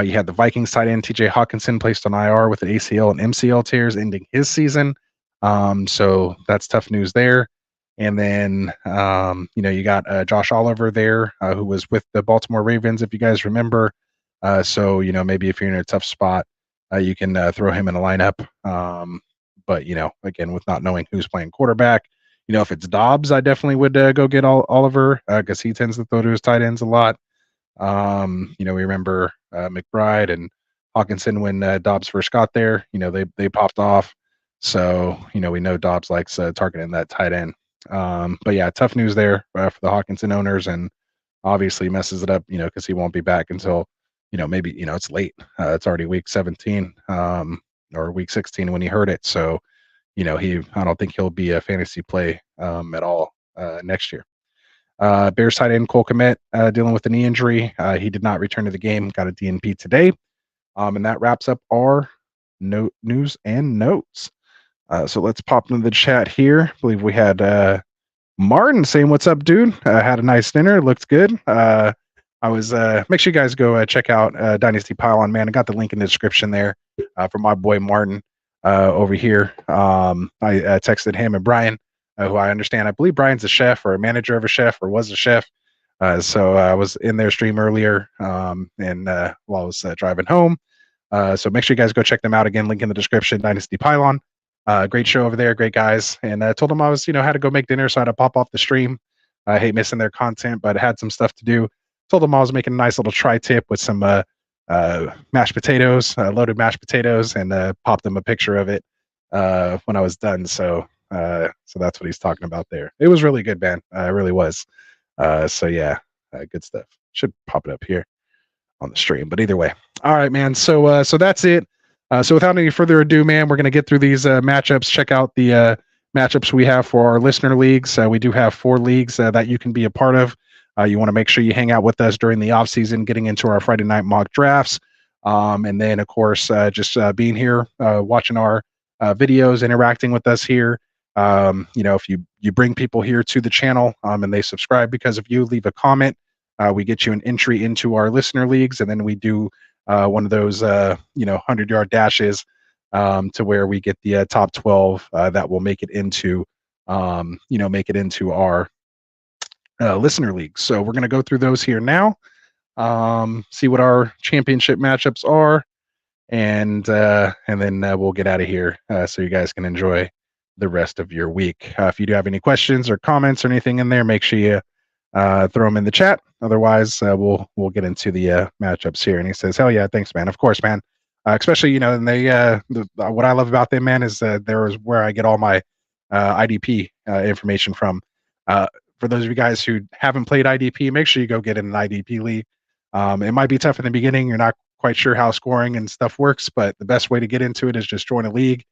You had the Vikings tight end TJ Hawkinson placed on IR with an ACL and MCL tears, ending his season. So that's tough news there. And then, you got Josh Oliver there, who was with the Baltimore Ravens, if you guys remember. So, maybe if you're in a tough spot, you can throw him in a lineup. But, again, with not knowing who's playing quarterback, if it's Dobbs, I definitely would go get Oliver because he tends to throw to his tight ends a lot. We remember McBride and Hawkinson when Dobbs first got there. They popped off. So, we know Dobbs likes targeting that tight end. But yeah, tough news there for the Hawkinson owners, and obviously messes it up, because he won't be back until, maybe, it's late. It's already week 17 or week 16 when he heard it. So, I don't think he'll be a fantasy play at all next year. Bears tight end Cole Kmet dealing with a knee injury. He did not return to the game, got a DNP today. And that wraps up our news and notes. So let's pop into the chat here. I believe we had Martin saying, "What's up, dude? Had a nice dinner. Looked good." I was make sure you guys go check out Dynasty Pylon, man. I got the link in the description there for my boy Martin over here. I texted him and Brian, who I understand. I believe Brian's a chef or a manager of a chef or was a chef. So I was in their stream earlier and while I was driving home. So make sure you guys go check them out again. Link in the description. Dynasty Pylon. Great show over there, great guys. And I told them I was, had to go make dinner, so I had to pop off the stream. I hate missing their content, but I had some stuff to do. Told them I was making a nice little tri-tip with some mashed potatoes, loaded mashed potatoes, and popped them a picture of it when I was done. So that's what he's talking about there. It was really good, man. It really was. So yeah, good stuff. Should pop it up here on the stream. But either way, all right, man. So that's it. So without any further ado, man, we're going to get through these matchups. Check out the matchups we have for our listener leagues. We do have 4 leagues that you can be a part of. You want to make sure you hang out with us during the off season, getting into our Friday night mock drafts. And then, of course, just being here, watching our videos, interacting with us here. If you bring people here to the channel and they subscribe because of you, leave a comment. We get you an entry into our listener leagues, and then we do one of those 100-yard dashes to where we get the top 12 that will make it into our listener leagues. So we're going to go through those here now. see what our championship matchups are, and then we'll get out of here so you guys can enjoy the rest of your week. If you do have any questions or comments or anything in there, make sure you throw them in the chat. Otherwise, we'll get into the matchups here. And he says, "Hell yeah, thanks, man. Of course, man. Especially, and they what I love about them, man, is there is where I get all my IDP information from. For those of you guys who haven't played IDP, make sure you go get in an IDP league. It might be tough in the beginning. You're not quite sure how scoring and stuff works, but the best way to get into it is just join a league.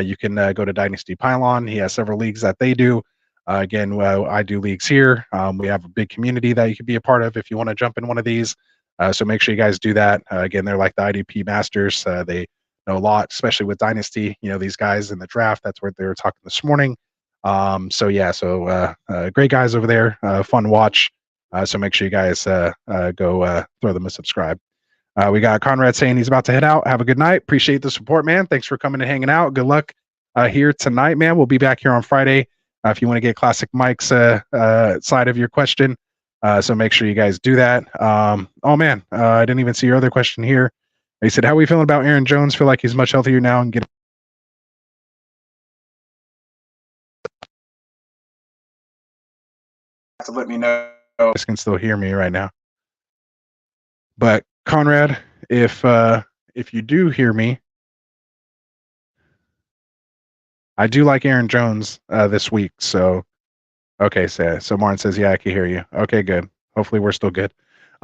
You can go to Dynasty Pylon. He has several leagues that they do. Again, I do leagues here. We have a big community that you can be a part of if you want to jump in one of these. So make sure you guys do that. Again, they're like the IDP masters. They know a lot, especially with Dynasty. These guys in the draft, that's what they were talking this morning. So great guys over there. Fun watch. So make sure you guys go throw them a subscribe. We got Conrad saying he's about to head out. Have a good night. Appreciate the support, man. Thanks for coming and hanging out. Good luck here tonight, man. We'll be back here on Friday if you want to get Classic Mike's side of your question. So make sure you guys do that. Oh, man, I didn't even see your other question here. He said, how are we feeling about Aaron Jones? Feel like he's much healthier now and get. To let me know. You guys can still hear me right now. But Conrad, if you do hear me, I do like Aaron Jones this week. So, okay, so Martin says, yeah, I can hear you. Okay, good. Hopefully we're still good.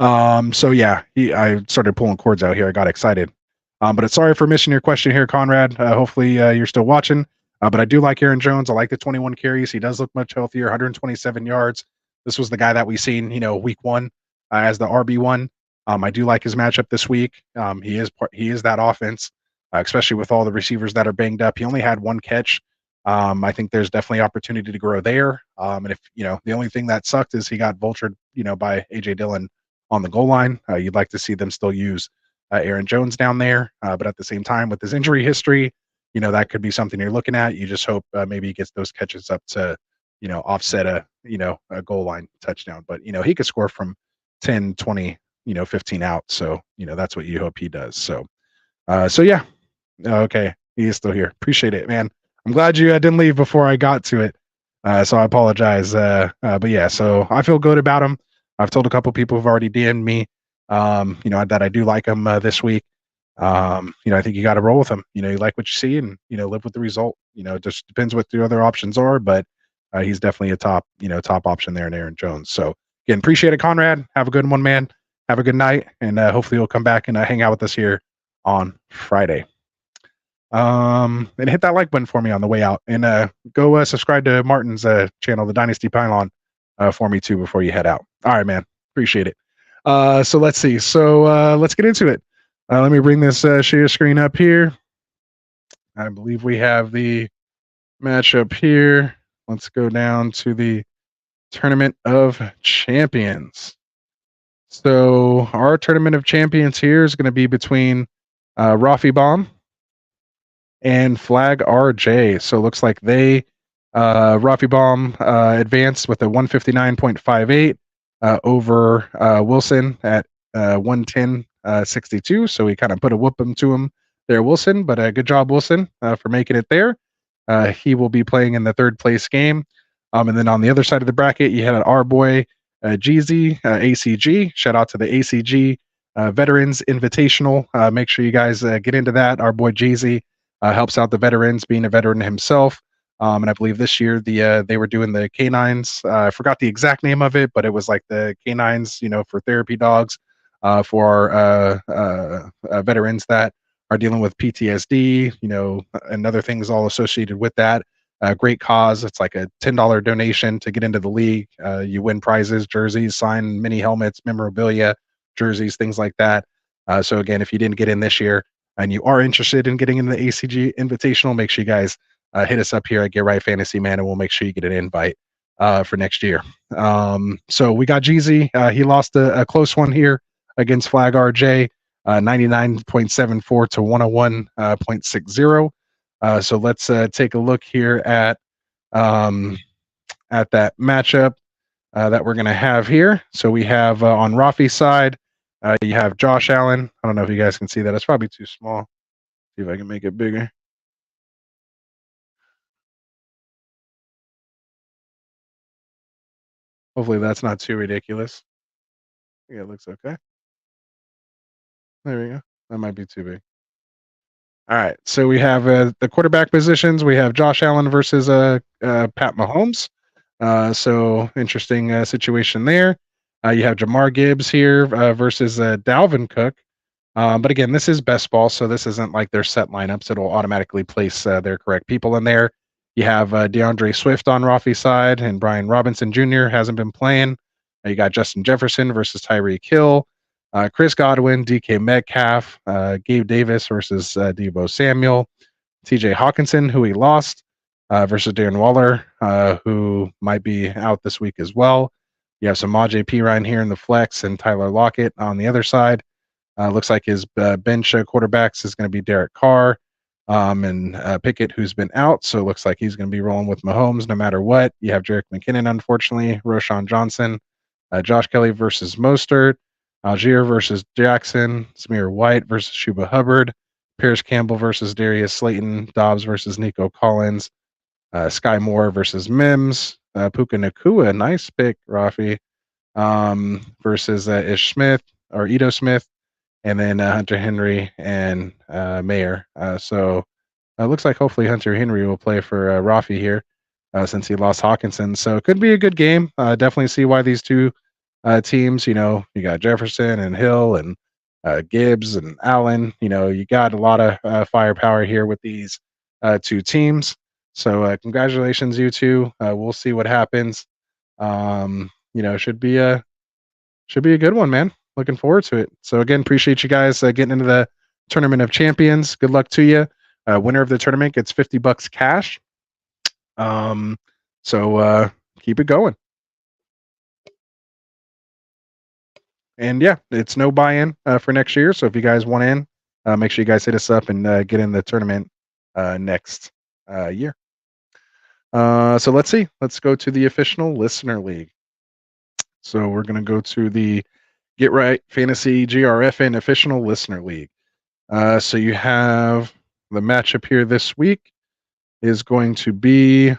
So yeah, I started pulling cords out here. I got excited. But sorry for missing your question here, Conrad. Hopefully you're still watching. But I do like Aaron Jones. I like the 21 carries. He does look much healthier. 127 yards. This was the guy that we seen, week one as the RB1. I do like his matchup this week. He is that offense, especially with all the receivers that are banged up. He only had one catch. I think there's definitely opportunity to grow there. And if the only thing that sucked is he got vultured, by AJ Dillon on the goal line. You'd like to see them still use Aaron Jones down there, but at the same time, with his injury history, that could be something you're looking at. You just hope maybe he gets those catches up to, offset a goal line touchdown. But he could score from 10, 20, 15 out. So that's what you hope he does. So yeah. Okay, he is still here. Appreciate it, man. I'm glad you didn't leave before I got to it. So I apologize. But yeah, so I feel good about him. I've told a couple people who've already DM'd me, that I do like him this week. I think you got to roll with him. You like what you see and, live with the result. It just depends what the other options are, but he's definitely a top option there in Aaron Jones. So again, appreciate it, Conrad. Have a good one, man. Have a good night. And hopefully you'll come back and hang out with us here on Friday. And hit that like button for me on the way out, and go subscribe to Martin's channel, the Dynasty Pylon, for me too before you head out. All right, man, appreciate it. So let's see. So let's get into it. Let me bring this share screen up here. I believe we have the matchup here. Let's go down to the Tournament of Champions. So our Tournament of Champions here is going to be between Rafi Bomb and Flag RJ. So it looks like they Rafi Bomb advanced with a 159.58 over Wilson at 110.62. So we kind of put a whoop'em to him there, Wilson. But good job, Wilson, for making it there. He will be playing in the third place game. And then on the other side of the bracket, you had our boy Jeezy, ACG. Shout out to the ACG Veterans Invitational. Make sure you guys get into that. Our boy Jeezy helps out the veterans, being a veteran himself. And I believe this year they were doing the canines. I forgot the exact name of it, but it was like the canines, for therapy dogs for veterans that are dealing with PTSD, and other things all associated with that. Great cause. It's like a $10 donation to get into the league. You win prizes, jerseys, signed mini helmets, memorabilia, jerseys, things like that. So again, if you didn't get in this year and you are interested in getting into the ACG Invitational, make sure you guys hit us up here at Get Right Fantasy, man, and we'll make sure you get an invite for next year. So we got Jeezy. He lost a close one here against Flag RJ, 99.74 to 101.60. So let's take a look here at that matchup that we're going to have here. So we have on Rafi's side, You have Josh Allen. I don't know if you guys can see that. It's probably too small. See if I can make it bigger. Hopefully that's not too ridiculous. Yeah, it looks okay. There we go. That might be too big. All right. So we have the quarterback positions. We have Josh Allen versus Pat Mahomes. So interesting situation there. You have Jamar Gibbs here versus Dalvin Cook. But again, this is best ball, so this isn't like their set lineups. It'll automatically place their correct people in there. You have DeAndre Swift on Rafi's side, and Brian Robinson Jr. hasn't been playing. You got Justin Jefferson versus Tyreek Hill, Chris Godwin, DK Metcalf, Gabe Davis versus Deebo Samuel, TJ Hawkinson, who he lost, versus Darren Waller, who might be out this week as well. You have some P. Ryan here in the flex and Tyler Lockett on the other side. Looks like his bench quarterbacks is going to be Derek Carr and Pickett, who's been out. So it looks like he's going to be rolling with Mahomes no matter what. You have Jerick McKinnon, unfortunately, Roshan Johnson, Josh Kelly versus Mostert, Algier versus Jackson, Samir White versus Shuba Hubbard, Pierce Campbell versus Darius Slayton, Dobbs versus Nico Collins, Sky Moore versus Mims, Puka Nakua, nice pick, Rafi, versus Ish Smith or Ito Smith, and then Hunter Henry and Mayer. So it looks like hopefully Hunter Henry will play for Rafi here since he lost Hawkinson. So it could be a good game. Definitely see why these two teams, you got Jefferson and Hill and Gibbs and Allen. You got a lot of firepower here with these two teams. So congratulations, you two. We'll see what happens. Should be a good one, man. Looking forward to it. So again, appreciate you guys getting into the Tournament of Champions. Good luck to you. Winner of the tournament gets $50 cash. So keep it going. And yeah, it's no buy-in for next year. So if you guys want in, make sure you guys hit us up and get in the tournament next year. So let's see. Let's go to the official listener league. So we're going to go to the Get Right Fantasy GRFN official listener league. So you have the matchup here this week is going to be,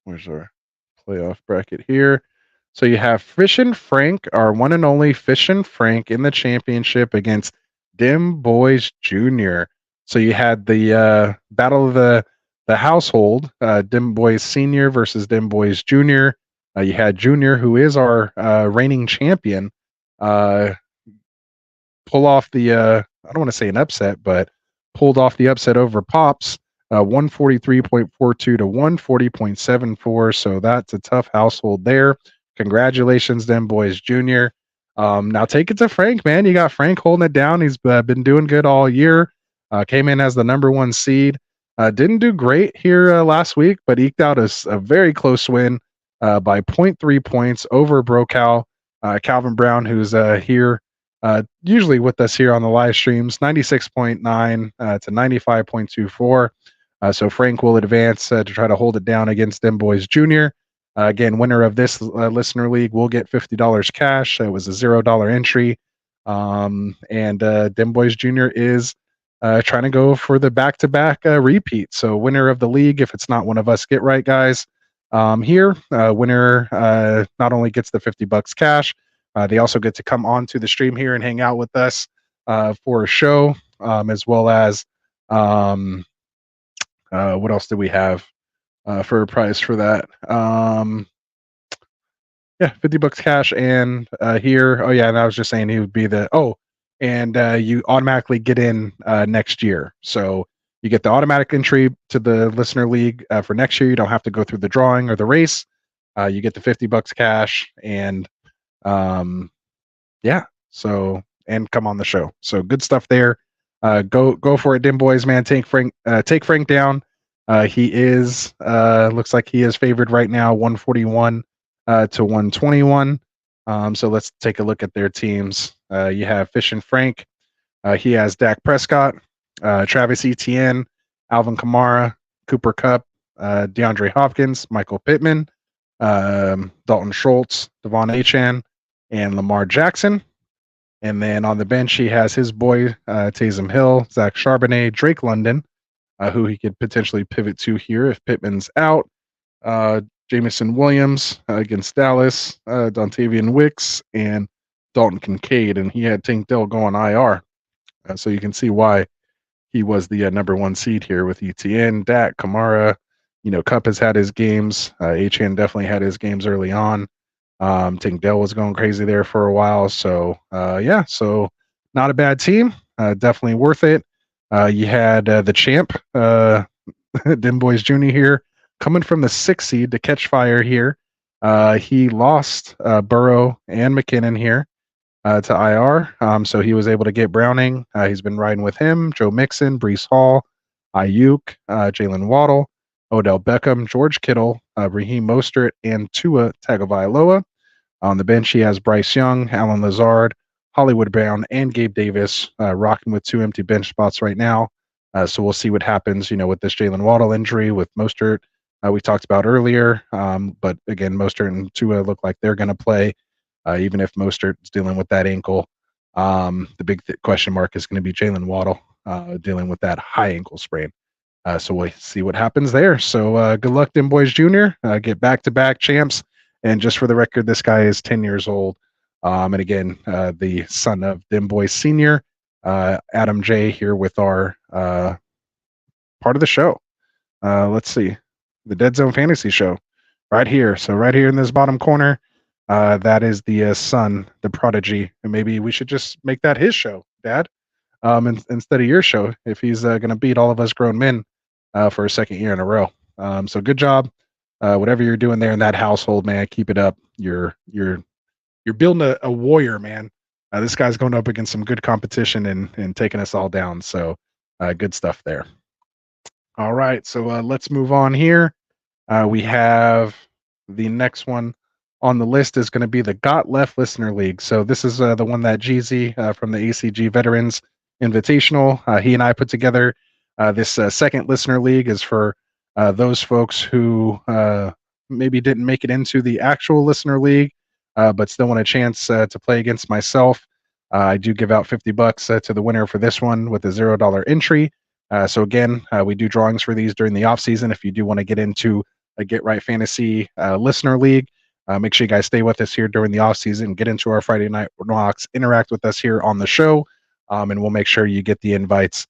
where's our playoff bracket here? So you have Fish and Frank, our one and only Fish and Frank in the championship against Dim Boys Jr. So you had the battle of the household, Dim Boys Senior versus Dim Boys Jr. You had Junior, who is our reigning champion, pull off the, I don't want to say an upset, but pulled off the upset over Pops, 143.42 to 140.74. So that's a tough household there. Congratulations, Dim Boys Jr. Now take it to Frank, man. You got Frank holding it down. He's been doing good all year. Came in as the number one seed. Didn't do great here last week, but eked out a very close win by 0.3 points over Brocal. Calvin Brown, who's here usually with us here on the live streams, 96.9 to 95.24. So Frank will advance to try to hold it down against Dim Boys Jr. Again, winner of this listener league will get $50 cash. It was a $0 entry. And Dim Boys Jr. is trying to go for the back-to-back repeat. So winner of the league, if it's not one of us Get Right guys, here, winner not only gets the $50 cash, they also get to come on to the stream here and hang out with us for a show, as well as what else do we have for a prize for that? Yeah, $50 cash, and here, oh yeah, and I was just saying he would be and you automatically get in next year. So you get the automatic entry to the listener league for next year. You don't have to go through the drawing or the race. You get the $50 cash, and yeah. So and come on the show. So good stuff there. Go for it, Dim Boys, man. Take Frank down. He is looks like he is favored right now, 141 to 121. So let's take a look at their teams. You have Fish and Frank. He has Dak Prescott, Travis Etienne, Alvin Kamara, Cooper Kupp, DeAndre Hopkins, Michael Pittman, Dalton Schultz, Devon Achane, and Lamar Jackson. And then on the bench, he has his boy, Taysom Hill, Zach Charbonnet, Drake London, who he could potentially pivot to here if Pittman's out. Jamison Williams against Dallas, Dontavian Wicks, and Dalton Kincaid. And he had Tank Dell go on IR. So you can see why he was the number one seed here with ETN, Dak, Kamara. Cup has had his games. Achane definitely had his games early on. Tank Dell was going crazy there for a while. So, so not a bad team. Definitely worth it. You had the champ, Dim Boys Jr. here, coming from the 6th seed to catch fire here. He lost Burrow and McKinnon here to IR. So he was able to get Browning. He's been riding with him, Joe Mixon, Breece Hall, Ayuk, Jalen Waddle, Odell Beckham, George Kittle, Raheem Mostert, and Tua Tagovailoa. On the bench, he has Bryce Young, Alan Lazard, Hollywood Brown, and Gabe Davis, rocking with 2 empty bench spots right now. So we'll see what happens, with this Jalen Waddle injury with Mostert we talked about earlier. But again, Mostert and Tua look like they're going to play, even if Mostert's dealing with that ankle. The big question mark is going to be Jalen Waddle dealing with that high ankle sprain. So we'll see what happens there. So good luck, Dim Boys Jr. Get back-to-back champs. And just for the record, this guy is 10 years old. And again, the son of Dim Boys Sr., Adam J. here with our part of the show. Let's see. The Dead Zone Fantasy Show. Right here. So right here in this bottom corner, that is the son, the prodigy. And maybe we should just make that his show, Dad, instead of your show, if he's going to beat all of us grown men for a second year in a row. So good job. Whatever you're doing there in that household, man, keep it up. You're building a warrior, man. This guy's going up against some good competition and taking us all down. So good stuff there. All right, so let's move on here. We have the next one on the list is going to be the Got Left Listener League. So this is the one that Jeezy from the ACG Veterans Invitational, he and I put together. This second Listener League is for those folks who maybe didn't make it into the actual Listener League, but still want a chance to play against myself. I do give out $50 to the winner for this one with a $0 entry. So again, we do drawings for these during the off season. If you do want to get into a Get Right Fantasy Listener League, make sure you guys stay with us here during the off season. Get into our Friday Night Knocks, interact with us here on the show, and we'll make sure you get the invites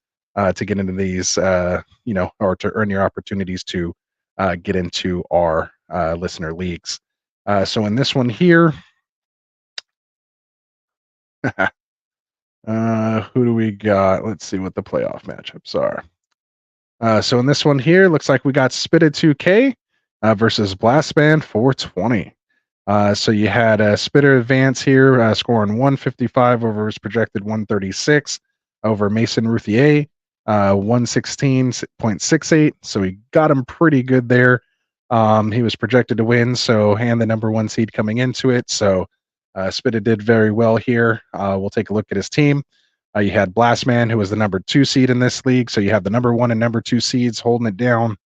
to get into these, or to earn your opportunities to get into our listener leagues. So in this one here, who do we got? Let's see what the playoff matchups are. So in this one here, looks like we got Spitted 2K versus Blastband 420. So you had Spitter advance here, scoring 155 over his projected 136 over Mason Ruthier, 116.68. So he got him pretty good there. He was projected to win, and the number one seed coming into it. So Spitta did very well here. We'll take a look at his team. You had Blastman, who was the number 2 seed in this league. So you have the number 1 and number 2 seeds holding it down.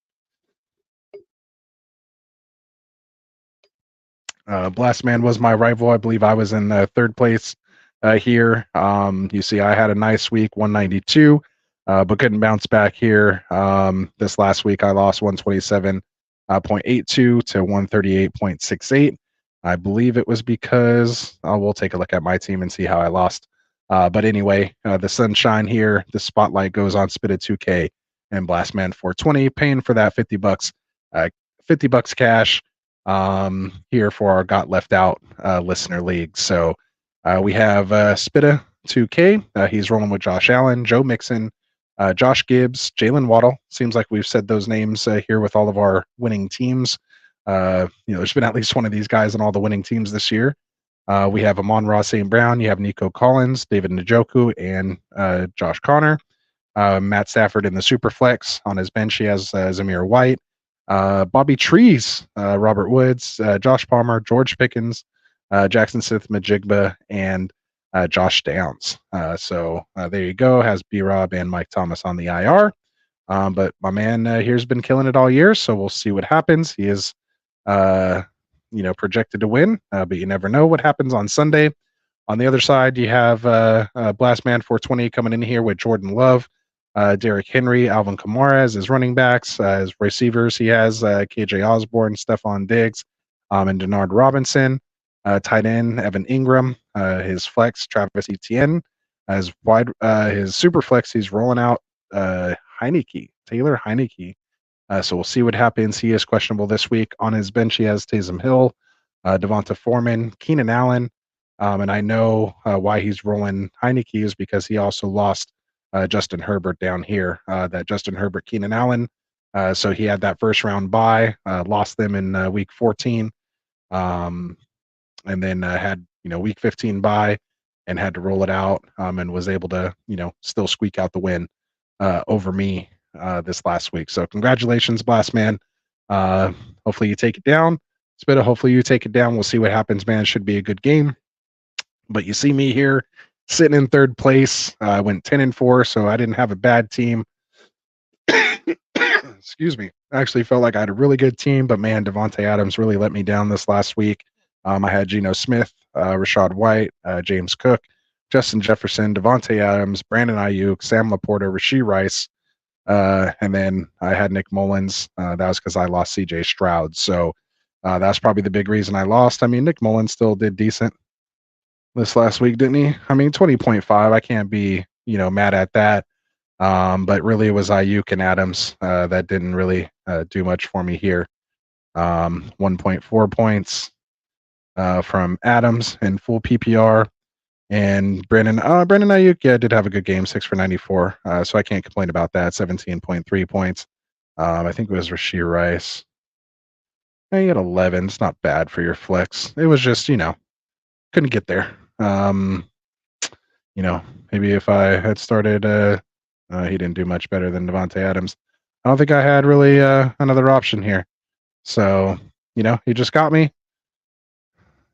Blastman was my rival. I believe I was in third place here. You see, I had a nice week, 192, but couldn't bounce back here. This last week, I lost 127.82 to 138.68. I believe it was because we'll take a look at my team and see how I lost. But anyway, the sunshine here, the spotlight goes on Spitted 2K and Blastman 420, paying for that $50, $50 cash here for our Got Left Out listener league. So we have Spitta 2K. He's rolling with Josh Allen, Joe Mixon, Josh Gibbs, Jalen Waddle. Seems like we've said those names here with all of our winning teams. There's been at least one of these guys on all the winning teams this year. We have Amon-Ra St. Brown. You have Nico Collins, David Njoku, and Josh Connor. Matt Stafford in the Superflex. On his bench, he has Zamir White, Bobby Trees, Robert Woods, Josh Palmer, George Pickens, Jackson Smith-Majigba, and Josh Downs. So there you go. Has B-Rob and Mike Thomas on the IR. But my man here's been killing it all year, so we'll see what happens. He is projected to win, but you never know what happens on Sunday. On the other side, you have Blastman 420 coming in here with Jordan Love, Derrick Henry, Alvin Kamara as his running backs. As receivers, he has KJ Osborne, Stephon Diggs, and Denard Robinson. Tight end, Evan Ingram. His flex, Travis Etienne. As his super flex, he's rolling out Taylor Heineke. So we'll see what happens. He is questionable this week. On his bench, he has Taysom Hill, Devonta Foreman, Keenan Allen. And I know why he's rolling Heineke is because he also lost Justin Herbert down here. That Justin Herbert, Keenan Allen. So he had that first round bye, lost them in week 14, and then had week 15 bye and had to roll it out, and was able to still squeak out the win over me this last week. So congratulations, Blast Man. Hopefully you take it down. Spitta, hopefully you take it down. We'll see what happens, man. Should be a good game. But you see me here sitting in third place. I went 10-4, so I didn't have a bad team. Excuse me. I actually felt like I had a really good team, but man, Devontae Adams really let me down this last week. I had Geno Smith, Rashad White, James Cook, Justin Jefferson, Devontae Adams, Brandon Ayuk, Sam Laporta, Rashee Rice, and then I had Nick Mullins. That was because I lost CJ Stroud. So that's probably the big reason I lost. I mean, Nick Mullins still did decent this last week, didn't he? I mean, 20.5. I can't be, mad at that. But really, it was Ayuk and Adams that didn't really do much for me here. 1.4 points from Adams in full PPR. And Brandon Ayuk, yeah, did have a good game, 6 for 94. So I can't complain about that. 17.3 points. I think it was Rashee Rice. He had 11. It's not bad for your flex. It was just, couldn't get there. Maybe if I had started, he didn't do much better than Devontae Adams. I don't think I had really another option here. So, he just got me.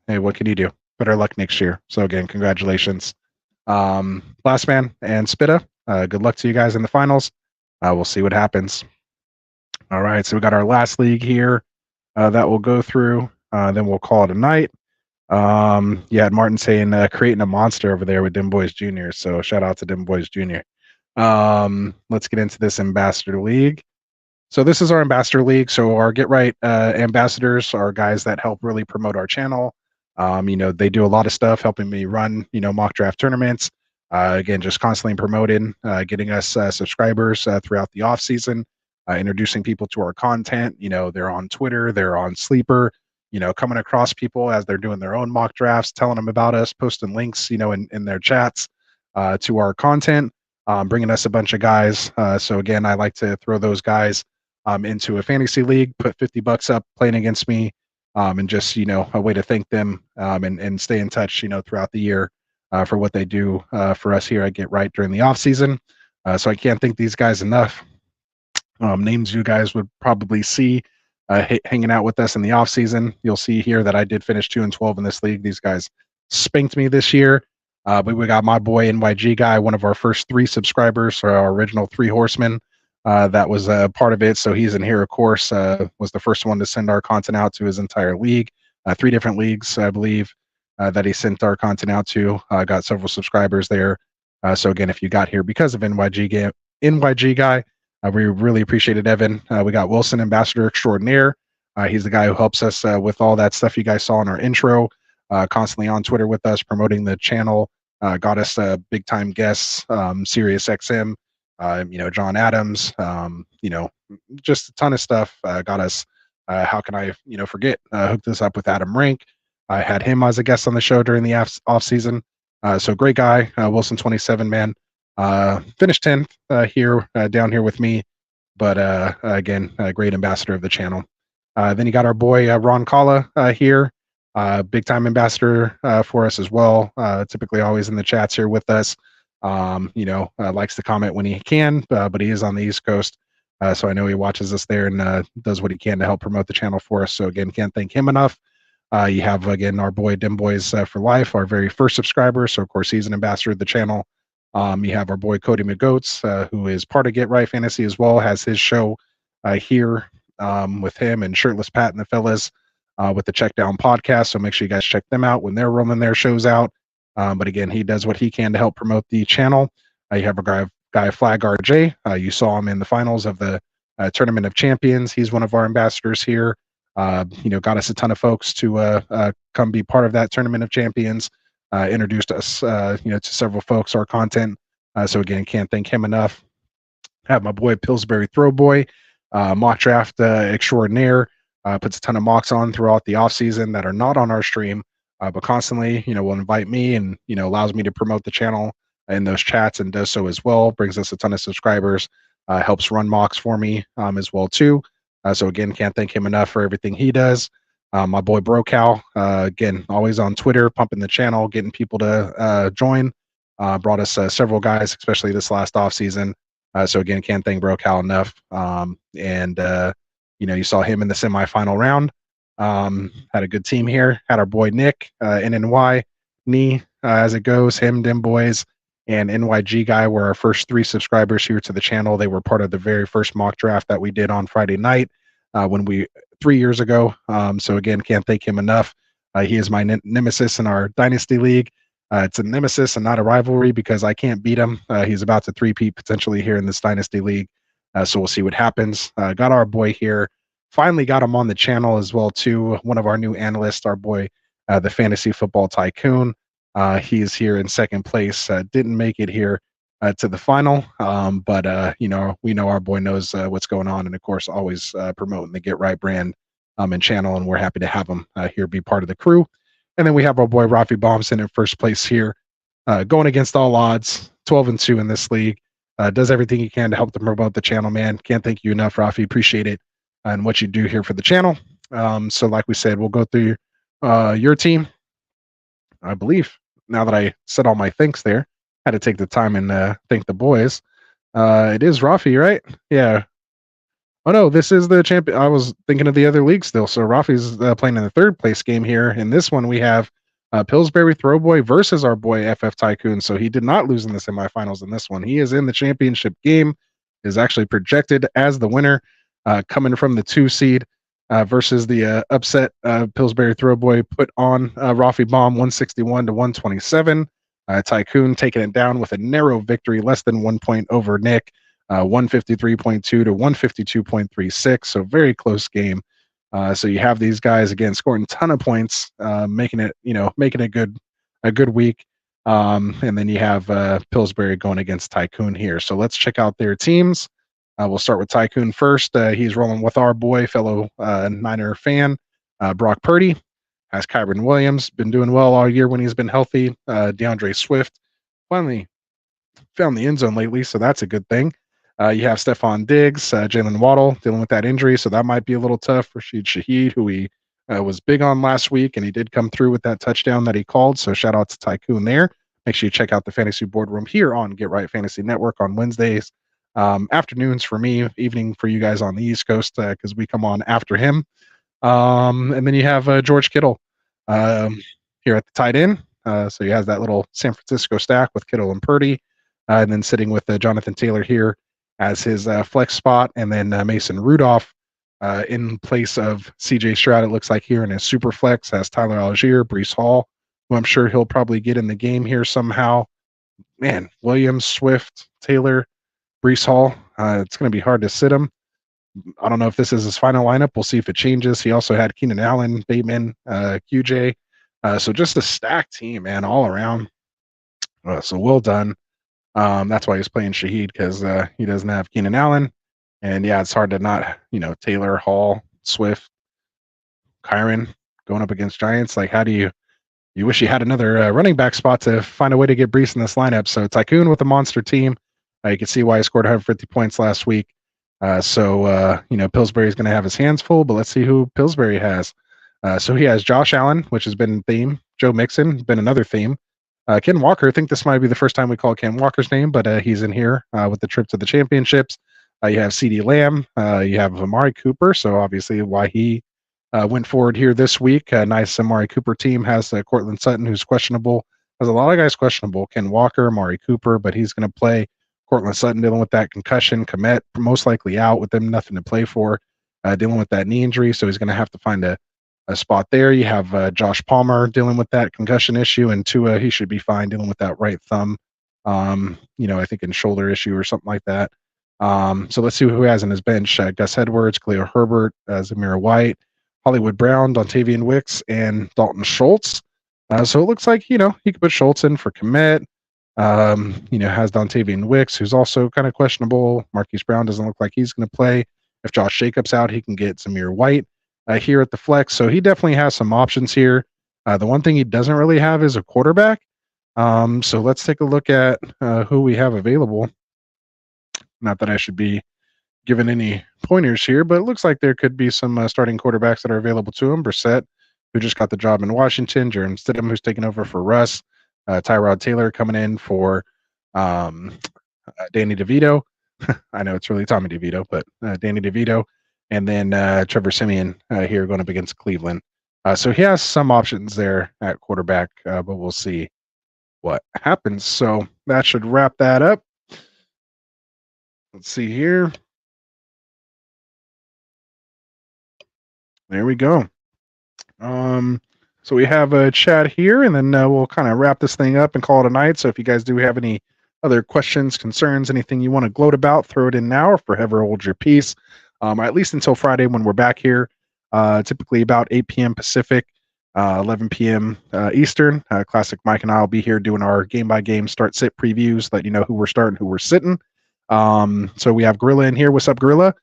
Hey, what can you do? Better luck next year. So again, congratulations. Last Man and Spitta, good luck to you guys in the finals. We'll see what happens. All right, so we got our last league here that we'll go through. Then we'll call it a night. You had Martin saying creating a monster over there with Dim Boys Jr. So shout out to Dim Boys Jr. Let's get into this Ambassador League. So this is our Ambassador League. So our Get Right ambassadors are guys that help really promote our channel. They do a lot of stuff helping me run, mock draft tournaments. Again, just constantly promoting, getting us subscribers throughout the off season, introducing people to our content. They're on Twitter, they're on Sleeper, coming across people as they're doing their own mock drafts, telling them about us, posting links, in their chats to our content, bringing us a bunch of guys. So again, I like to throw those guys into a fantasy league, put $50 up playing against me. And just, a way to thank them and stay in touch, throughout the year for what they do for us here at Get Right during the off season. So I can't thank these guys enough. Names you guys would probably see hanging out with us in the off season. You'll see here that I did finish 2-12 in this league. These guys spanked me this year. But we got my boy NYG Guy, one of our first 3 subscribers, or our original 3 horsemen. That was a part of it. So he's in here, of course, was the first one to send our content out to his entire league. 3 different leagues, I believe, that he sent our content out to. Got several subscribers there. So again, if you got here because of NYG Guy, we really appreciate it, Evan. We got Wilson, Ambassador Extraordinaire. He's the guy who helps us with all that stuff you guys saw in our intro, constantly on Twitter with us, promoting the channel. Got us big time guests, Sirius XM. John Adams, just a ton of stuff. Got us, how can I, forget, hooked us up with Adam Rank. I had him as a guest on the show during the off season. So great guy, Wilson 27, man. Finished 10th here, down here with me. But again, a great ambassador of the channel. Then you got our boy, Ron Kalla here. Big time ambassador for us as well. Typically always in the chats here with us. Likes to comment when he can, but he is on the East Coast. So I know he watches us there and does what he can to help promote the channel for us. So again, can't thank him enough. You have, again, our boy Dim Boys for Life, our very first subscriber. So of course he's an ambassador of the channel. You have our boy Cody McGoats, who is part of Get Right Fantasy as well, has his show here with him and Shirtless Pat and the fellas. with the Check Down podcast. So make sure you guys check them out when they're rolling their shows out. But again, he does what he can to help promote the channel. You have a guy Flag RJ. You saw him in the finals of the Tournament of Champions. He's one of our ambassadors here. Got us a ton of folks to come be part of that Tournament of Champions. Introduced us, to several folks, our content. So again, can't thank him enough. Have my boy Pillsbury Throwboy, mock draft extraordinaire. Puts a ton of mocks on throughout the off season that are not on our stream, but constantly, will invite me and, allows me to promote the channel in those chats and does so as well. Brings us a ton of subscribers, helps run mocks for me as well too. So again, can't thank him enough for everything he does. My boy Brocal, again, always on Twitter, pumping the channel, getting people to join. Brought us several guys, especially this last off season. So again, can't thank Brocal enough. You saw him in the semifinal round. Had a good team here. Had our boy Nick, NNY, Knee, as it goes. Him, Dim Boys, and NYG Guy were our first 3 subscribers here to the channel. They were part of the very first mock draft that we did on Friday night 3 years ago. So again, can't thank him enough. He is my nemesis in our Dynasty League. It's a nemesis and not a rivalry because I can't beat him. He's about to three-peat potentially here in this Dynasty League. So we'll see what happens. Got our boy here. Finally got him on the channel as well too. One of our new analysts, our boy, the Fantasy Football Tycoon. He's here in second place. Didn't make it here to the final, but we know our boy knows what's going on, and of course, always promoting the Get Right brand and channel. And we're happy to have him here be part of the crew. And then we have our boy Rafi Bombson in first place here, going against all odds, 12-2 in this league. Does everything he can to help them promote the channel, man. Can't thank you enough, Rafi. Appreciate it and what you do here for the channel. So like we said, we'll go through your team. I believe now that I said all my thanks there, had to take the time and thank the boys. It is Rafi, right? Yeah. Oh no, this is the champion. I was thinking of the other league still. So Rafi's playing in the third place game here. In this one, we have Pillsbury Throwboy versus our boy FF Tycoon. So he did not lose in the semifinals in this one. He is in the championship game, is actually projected as the winner, coming from the 2 seed versus the upset Pillsbury Throwboy put on Rafi Bomb 161 to 127. Tycoon taking it down with a narrow victory, less than 1 point over Nick, 153.2 to 152.36. So very close game. So you have these guys again scoring a ton of points, making it a good week. And then you have Pillsbury going against Tycoon here. So let's check out their teams. We'll start with Tycoon first. He's rolling with our boy, fellow Niner fan, Brock Purdy. Has Kyron Williams, been doing well all year when he's been healthy. DeAndre Swift finally found the end zone lately, so that's a good thing. You have Stephon Diggs, Jalen Waddle dealing with that injury, so that might be a little tough. Rashid Shaheed, who he was big on last week, and he did come through with that touchdown that he called, so shout out to Tycoon there. Make sure you check out the Fantasy Boardroom here on Get Right Fantasy Network on Wednesdays. Afternoons for me, evening for you guys on the East Coast because we come on after him. And then you have George Kittle here at the tight end. So he has that little San Francisco stack with Kittle and Purdy, and then sitting with Jonathan Taylor here as his flex spot, and then Mason Rudolph in place of CJ Stroud. It looks like here in his super flex has Tyler Algier, Breece Hall, who I'm sure he'll probably get in the game here somehow. Man, Williams, Swift, Taylor, Breece Hall. It's going to be hard to sit him. I don't know if this is his final lineup. We'll see if it changes. He also had Keenan Allen, Bateman, QJ. So just a stacked team, man, all around. So well done. That's why he's playing Shaheed, because he doesn't have Keenan Allen. And yeah, it's hard to not, Taylor, Hall, Swift, Kyron going up against Giants. Like, how do you wish you had another running back spot to find a way to get Breece in this lineup. So Tycoon with a monster team. You can see why he scored 150 points last week. Pillsbury's going to have his hands full, but let's see who Pillsbury has. So he has Josh Allen, which has been a theme. Joe Mixon, been another theme. Ken Walker, I think this might be the first time we call Ken Walker's name, but he's in here with the trip to the championships. You have CeeDee Lamb. You have Amari Cooper, so obviously why he went forward here this week. Nice Amari Cooper team has Cortland Sutton, who's questionable. Has a lot of guys questionable. Ken Walker, Amari Cooper, but he's going to play. Cortland Sutton dealing with that concussion. Komet most likely out with them, nothing to play for. Dealing with that knee injury, so he's going to have to find a spot there. You have Josh Palmer dealing with that concussion issue, and Tua, he should be fine dealing with that right thumb. I think in shoulder issue or something like that. So let's see who has in his bench. Gus Edwards, Khalil Herbert, Zamir White, Hollywood Brown, Dontavian Wicks, and Dalton Schultz. So it looks like, he could put Schultz in for Komet. Has Dontavian Wicks, who's also kind of questionable. Marquise Brown doesn't look like he's going to play. If Josh Jacobs out, he can get Zamir White here at the flex. So he definitely has some options here. The one thing he doesn't really have is a quarterback. So let's take a look at who we have available. Not that I should be given any pointers here, but it looks like there could be some starting quarterbacks that are available to him. Brissett, who just got the job in Washington. Jerome Stidham, who's taking over for Russ. Tyrod Taylor coming in for Danny DeVito. I know it's really Tommy DeVito, but Danny DeVito. And then Trevor Siemian here going up against Cleveland. So he has some options there at quarterback, but we'll see what happens. So that should wrap that up. Let's see here. There we go. So we have a chat here, and then we'll kind of wrap this thing up and call it a night. So if you guys do have any other questions, concerns, anything you want to gloat about, throw it in now or forever hold your peace. At least until Friday when we're back here, typically about 8 p.m. Pacific, 11 p.m. Eastern. Classic Mike and I will be here doing our game-by-game start-sit previews, let you know who we're starting, who we're sitting. So we have Gorilla in here. What's up, Gorilla?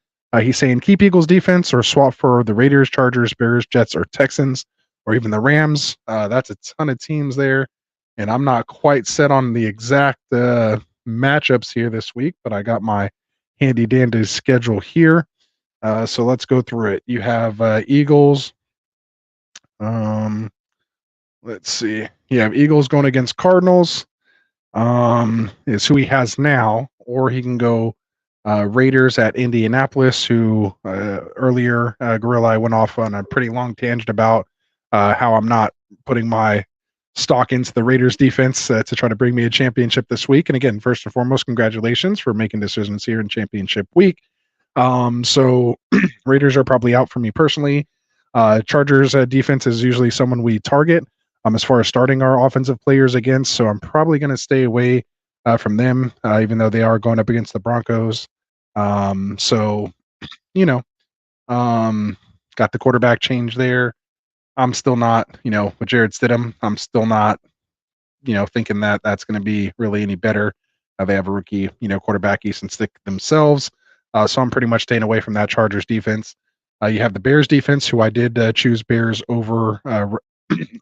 He's saying keep Eagles defense or swap for the Raiders, Chargers, Bears, Jets, or Texans, or even the Rams. That's a ton of teams there. And I'm not quite set on the exact matchups here this week, but I got my handy dandy schedule here. So let's go through it. You have Eagles. Let's see. You have Eagles going against Cardinals. Is who he has now, or he can go Raiders at Indianapolis, who earlier Gorilla I went off on a pretty long tangent about how I'm not putting my stock into the Raiders defense to try to bring me a championship this week. And again, first and foremost, congratulations for making decisions here in championship week. So Raiders are probably out for me personally. Chargers defense is usually someone we target as far as starting our offensive players against. So I'm probably going to stay away from them, even though they are going up against the Broncos. Got the quarterback change there. I'm still not, with Jared Stidham, I'm still not, thinking that that's going to be really any better. They have a rookie, quarterback, Easton Stick themselves. So I'm pretty much staying away from that Chargers defense. You have the Bears defense, who I did choose Bears over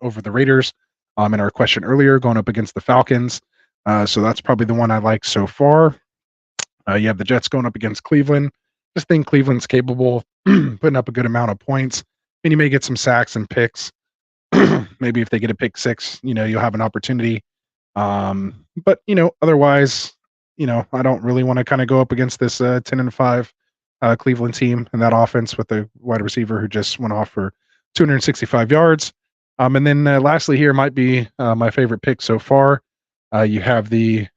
over the Raiders in our question earlier, going up against the Falcons. So that's probably the one I like so far. You have the Jets going up against Cleveland. Just think Cleveland's capable of putting up a good amount of points. And you may get some sacks and picks. Maybe if they get a pick six, you'll have an opportunity. But otherwise, I don't really want to kind of go up against this 10-5 Cleveland team and that offense with the wide receiver who just went off for 265 yards. And then lastly here might be my favorite pick so far. You have the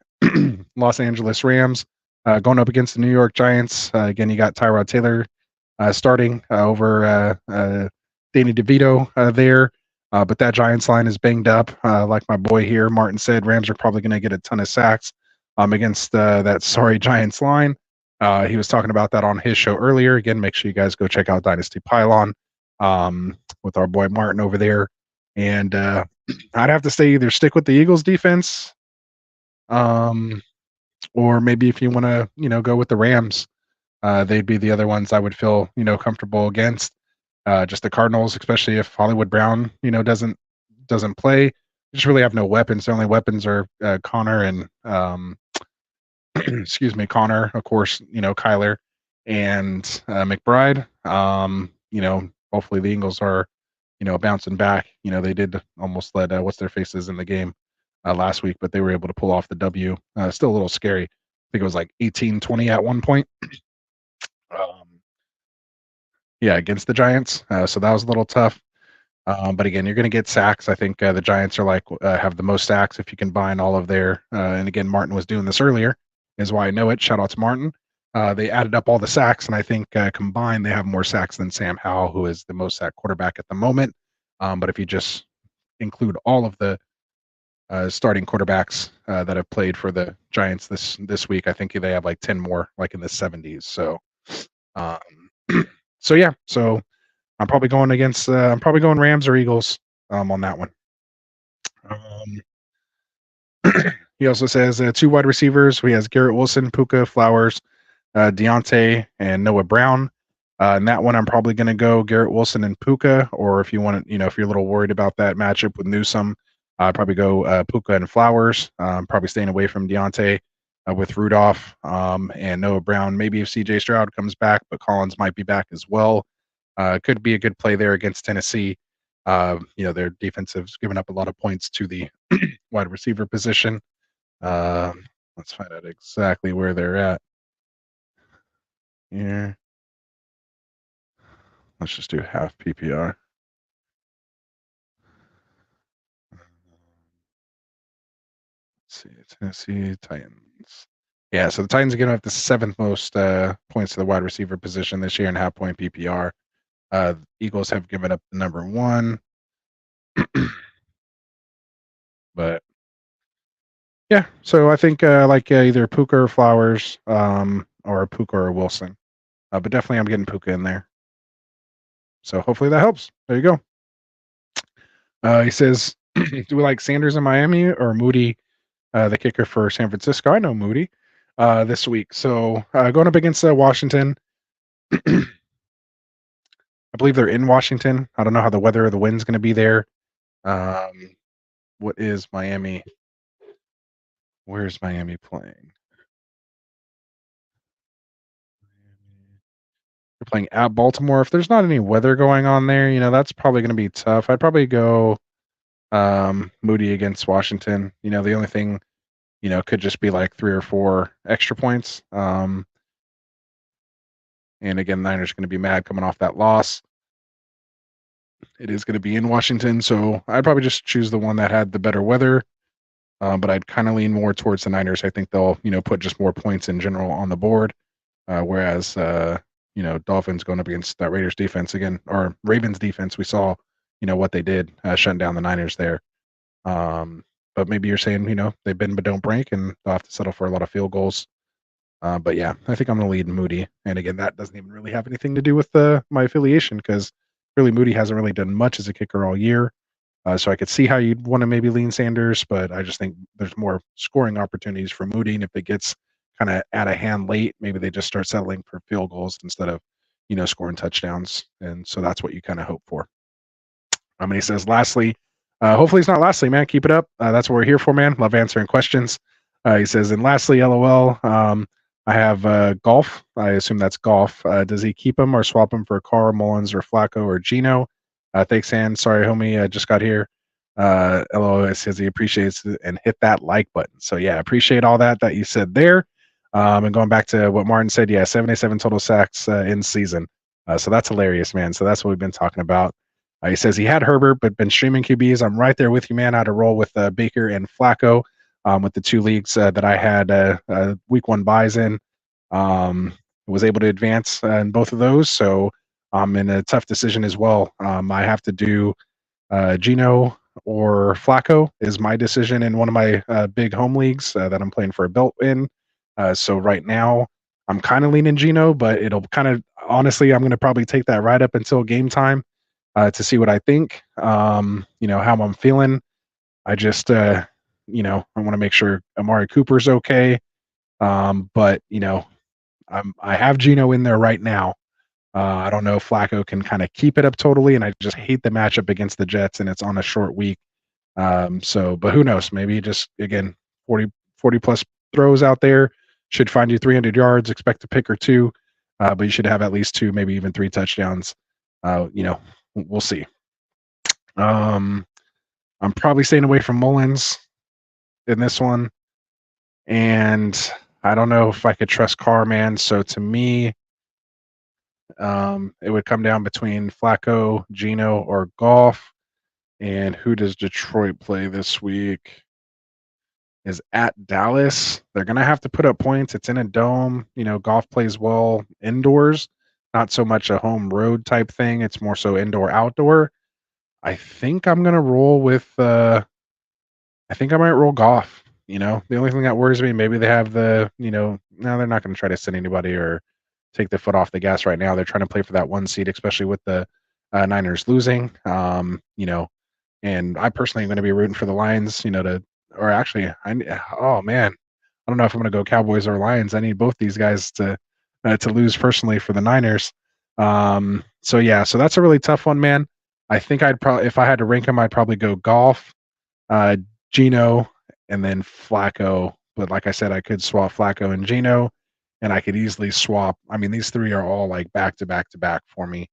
Los Angeles Rams going up against the New York Giants. Again, you got Tyrod Taylor starting over Danny DeVito there. But that Giants line is banged up. Like my boy here, Martin said, Rams are probably going to get a ton of sacks against that sorry Giants line. He was talking about that on his show earlier. Again, make sure you guys go check out Dynasty Pylon with our boy Martin over there. And I'd have to say either stick with the Eagles defense or maybe if you want to, go with the Rams, they'd be the other ones I would feel, comfortable against. Just the Cardinals, especially if Hollywood Brown, doesn't play. You just really have no weapons. The only weapons are Connor and Connor, of course, Kyler and McBride. Hopefully the Eagles are, bouncing back. They did almost let what's their faces in the game last week, but they were able to pull off the W. Still a little scary. I think it was like 18-20 at one point. Against the Giants. So that was a little tough. But again, you're going to get sacks. I think the Giants are have the most sacks if you combine all of their. And again, Martin was doing this earlier, is why I know it. Shout out to Martin. They added up all the sacks, and I think combined they have more sacks than Sam Howell, who is the most sack quarterback at the moment. But if you just include all of the starting quarterbacks that have played for the Giants this week, I think they have like 10 more, like in the 70s. So, um, so yeah. So I'm probably going against. I'm probably going Rams or Eagles on that one. He also says 2 wide receivers. We has Garrett Wilson, Puka, Flowers, Deontay, and Noah Brown. And that one, I'm probably going to go Garrett Wilson and Puka. Or if you want to, if you're a little worried about that matchup with Newsome, I'd probably go Puka and Flowers. Probably staying away from Deontay with Rudolph and Noah Brown. Maybe if CJ Stroud comes back, but Collins might be back as well. Could be a good play there against Tennessee. Their defense has given up a lot of points to the wide receiver position. Let's find out exactly where they're at. Here. Let's just do half PPR. Let's see, Tennessee Titans. Yeah, so the Titans are giving up the 7th most points to the wide receiver position this year in half point PPR. Eagles have given up the number 1. But yeah, so I think either Puka or Flowers, or Puka or Wilson. But definitely I'm getting Puka in there. So hopefully that helps. There you go. He says, do we like Sanders in Miami or Moody, the kicker for San Francisco? I know Moody this week. So going up against Washington. I believe they're in Washington. I don't know how the weather or the wind's going to be there. What is Miami? Where's Miami playing? They're playing at Baltimore. If there's not any weather going on there, that's probably going to be tough. I'd probably go Moody against Washington. The only thing, could just be like 3 or 4 extra points. And again, Niners are going to be mad coming off that loss. It is going to be in Washington, so I'd probably just choose the one that had the better weather. But I'd kind of lean more towards the Niners. I think they'll, put just more points in general on the board. Whereas, Dolphins going up against that Raiders defense again, or Ravens defense, we saw, what they did shutting down the Niners there. But maybe you're saying, they bend but don't break, and they'll have to settle for a lot of field goals. But yeah, I think I'm going to lead Moody. And again, that doesn't even really have anything to do with my affiliation, because really Moody hasn't really done much as a kicker all year. So I could see how you'd want to maybe lean Sanders, but I just think there's more scoring opportunities for Moody. And if it gets kind of out of hand late, maybe they just start settling for field goals instead of, scoring touchdowns. And so that's what you kind of hope for. And he says, lastly, hopefully it's not lastly, man. Keep it up. That's what we're here for, man. Love answering questions. He says, and lastly, LOL, I have Golf. I assume that's Golf. Does he keep him or swap him for Carr, Mullins, or Flacco, or Geno? Thanks, Ann. Sorry, homie. I just got here. LOL says he appreciates it and hit that like button. So yeah, appreciate all that you said there. And going back to what Martin said, yeah, 77 total sacks in season. So that's hilarious, man. So that's what we've been talking about. He says he had Herbert, but been streaming QBs. I'm right there with you, man. I had to roll with Baker and Flacco with the 2 leagues that I had week 1 buys in. Was able to advance in both of those. So I'm in a tough decision as well. I have to do Geno or Flacco is my decision in one of my big home leagues that I'm playing for a belt in. So right now I'm kind of leaning Geno, but it'll kind of, honestly, I'm going to probably take that right up until game time to see what I think, how I'm feeling. I just, I want to make sure Amari Cooper's okay. But, I have Geno in there right now. I don't know if Flacco can kind of keep it up totally, and I just hate the matchup against the Jets, and it's on a short week. But who knows? Maybe just, again, 40 plus throws out there should find you 300 yards, expect a pick or 2, but you should have at least 2, maybe even 3 touchdowns. We'll see. I'm probably staying away from Mullins in this one, and I don't know if I could trust Carr, man. So to me, it would come down between Flacco, Geno, or Goff. And who does Detroit play this week? Is at Dallas. They're going to have to put up points. It's in a dome. Goff plays well indoors, not so much a home road type thing. It's more so indoor outdoor. I think I'm gonna roll with. I think I might roll Goff. The only thing that worries me, maybe they have the. No, they're not gonna try to send anybody or take the foot off the gas right now. They're trying to play for that 1 seed, especially with the Niners losing. And I personally am going to be rooting for the Lions. Or actually, oh man, I don't know if I'm going to go Cowboys or Lions. I need both these guys to lose personally for the Niners. So that's a really tough one, man. I think I'd probably, if I had to rank them, I'd probably go Golf, Geno, and then Flacco. But like I said, I could swap Flacco and Geno, and I could easily swap. I mean, these three are all like back to back to back for me.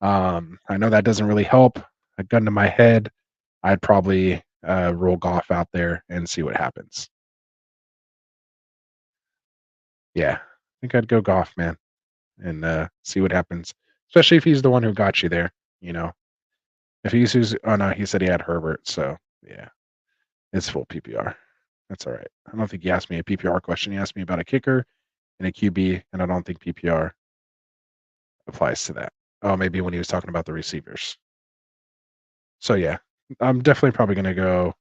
I know that doesn't really help. A gun to my head, I'd probably roll Goff out there and see what happens. Yeah, I think I'd go Goff, man, and see what happens. Especially if he's the one who got you there. If he's who's, oh no, he said he had Herbert, so yeah, it's full PPR. That's all right. I don't think he asked me a PPR question. He asked me about a kicker and a QB, and I don't think PPR applies to that. Oh, maybe when he was talking about the receivers. So yeah, I'm definitely probably going to go.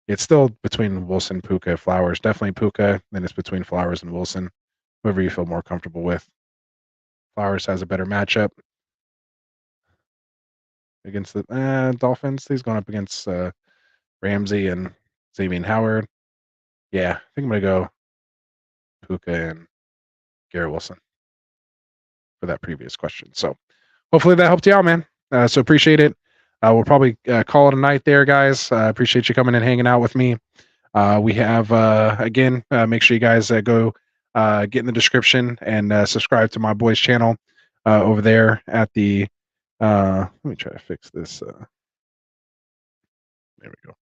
It's still between Wilson, Puka, Flowers. Definitely Puka. Then it's between Flowers and Wilson. Whoever you feel more comfortable with. Flowers has a better matchup against the Dolphins. He's going up against Ramsey and Xavier Howard. Yeah, I think I'm going to go Puka and Garrett Wilson for that previous question. So hopefully that helped you out, man. So appreciate it. We'll probably call it a night there, guys. Appreciate you coming and hanging out with me. We have, again, make sure you guys go get in the description and subscribe to my boy's channel over there at the, let me try to fix this. There we go.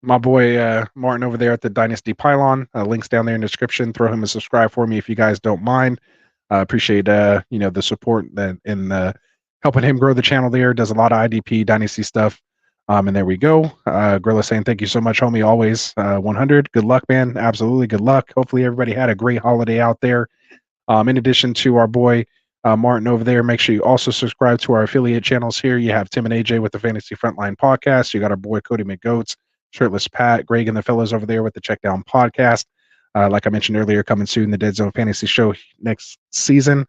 My boy Martin over there at the Dynasty Pylon. Links down there in the description. Throw him a subscribe for me if you guys don't mind. Appreciate the support that in helping him grow the channel there. Does a lot of IDP Dynasty stuff. And there we go. Gorilla saying thank you so much, homie. Always 100. Good luck, man. Absolutely good luck. Hopefully everybody had a great holiday out there. In addition to our boy Martin over there, make sure you also subscribe to our affiliate channels here. You have Tim and AJ with the Fantasy Frontline podcast. You got our boy Cody McGoats, Shirtless Pat, Greg, and the fellows over there with the Checkdown podcast. Like I mentioned earlier, coming soon, the Dead Zone Fantasy Show next season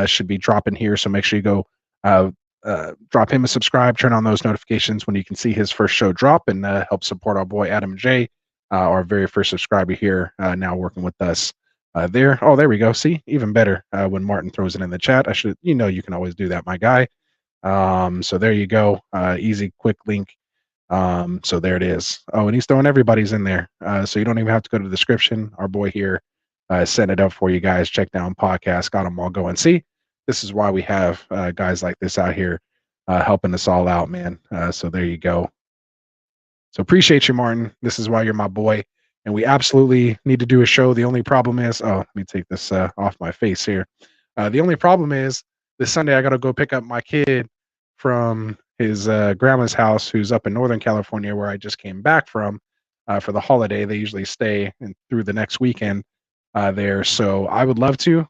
should be dropping here. So make sure you go drop him a subscribe, turn on those notifications when you can see his first show drop, and help support our boy Adam J, our very first subscriber here, now working with us there. Oh, there we go. See, even better when Martin throws it in the chat. I should, you can always do that, my guy. So there you go. Easy, quick link. So there it is. Oh, and he's throwing everybody's in there. So you don't even have to go to the description. Our boy here set it up for you guys. Check down podcast. Got them all going. See, this is why we have guys like this out here helping us all out, man. So there you go. So appreciate you, Martin. This is why you're my boy. And we absolutely need to do a show. The only problem is, let me take this off my face here. The only problem is this Sunday I got to go pick up my kid from his grandma's house, who's up in Northern California, where I just came back from for the holiday. They usually stay through the next weekend there. So I would love to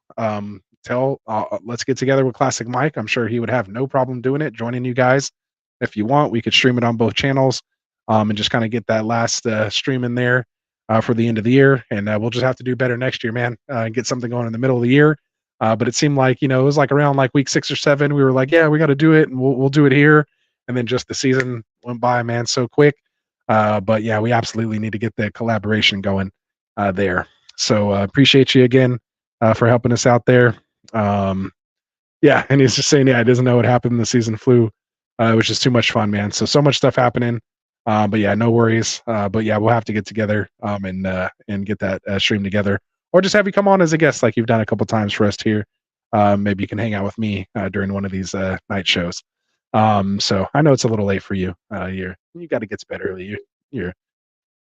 let's get together with Classic Mike. I'm sure he would have no problem doing it, joining you guys. If you want, we could stream it on both channels and just kind of get that last stream in there for the end of the year. And we'll just have to do better next year, man, and get something going in the middle of the year. But it seemed like, it was like around like week 6 or 7, we were like, yeah, we got to do it, and we'll do it here. And then just the season went by, man, so quick. But yeah, we absolutely need to get the collaboration going there. So appreciate you again for helping us out there. Yeah, and he's just saying, yeah, he doesn't know what happened. The season flew, which is too much fun, man. So much stuff happening. But yeah, no worries. But yeah, we'll have to get together and get that stream together, or just have you come on as a guest, like you've done a couple times for us here. Maybe you can hang out with me during one of these night shows. So I know it's a little late for you. You got to get to bed early. You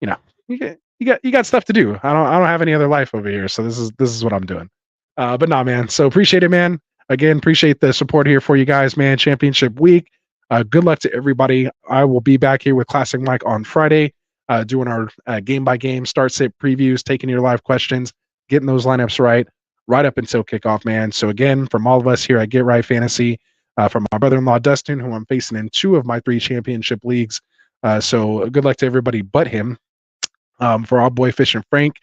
got stuff to do. I don't have any other life over here. So this is what I'm doing. But nah, man. So appreciate it, man. Again, appreciate the support here for you guys, man. Championship week. Good luck to everybody. I will be back here with Classic Mike on Friday, doing our game by game start sit previews, taking your live questions, getting those lineups right up until kickoff, man. So again, from all of us here at Get Right Fantasy, for my brother-in-law Dustin, who I'm facing in 2 of my 3 championship leagues. So good luck to everybody but him. For our boy Fish and Frank,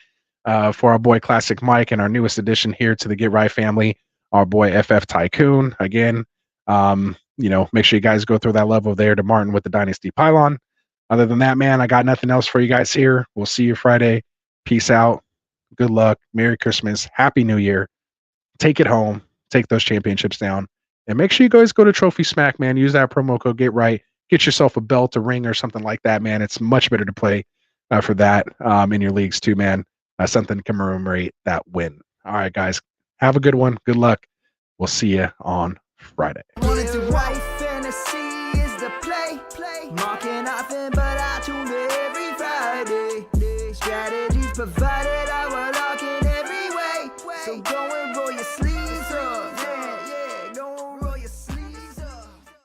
for our boy Classic Mike, and our newest addition here to the Get Right family, our boy FF Tycoon. Again, make sure you guys go throw that love over there to Martin with the Dynasty Pylon. Other than that, man, I got nothing else for you guys here. We'll see you Friday. Peace out. Good luck. Merry Christmas. Happy New Year. Take it home. Take those championships down. And make sure you guys go to Trophy Smack, man. Use that promo code Get Right. Get yourself a belt, a ring, or something like that, man. It's much better to play for that in your leagues too, man. Something to commemorate that win. All right, guys. Have a good one. Good luck. We'll see you on Friday. Fantasy is the play. Marking nothing, but I tune in every Friday. Strategies provided.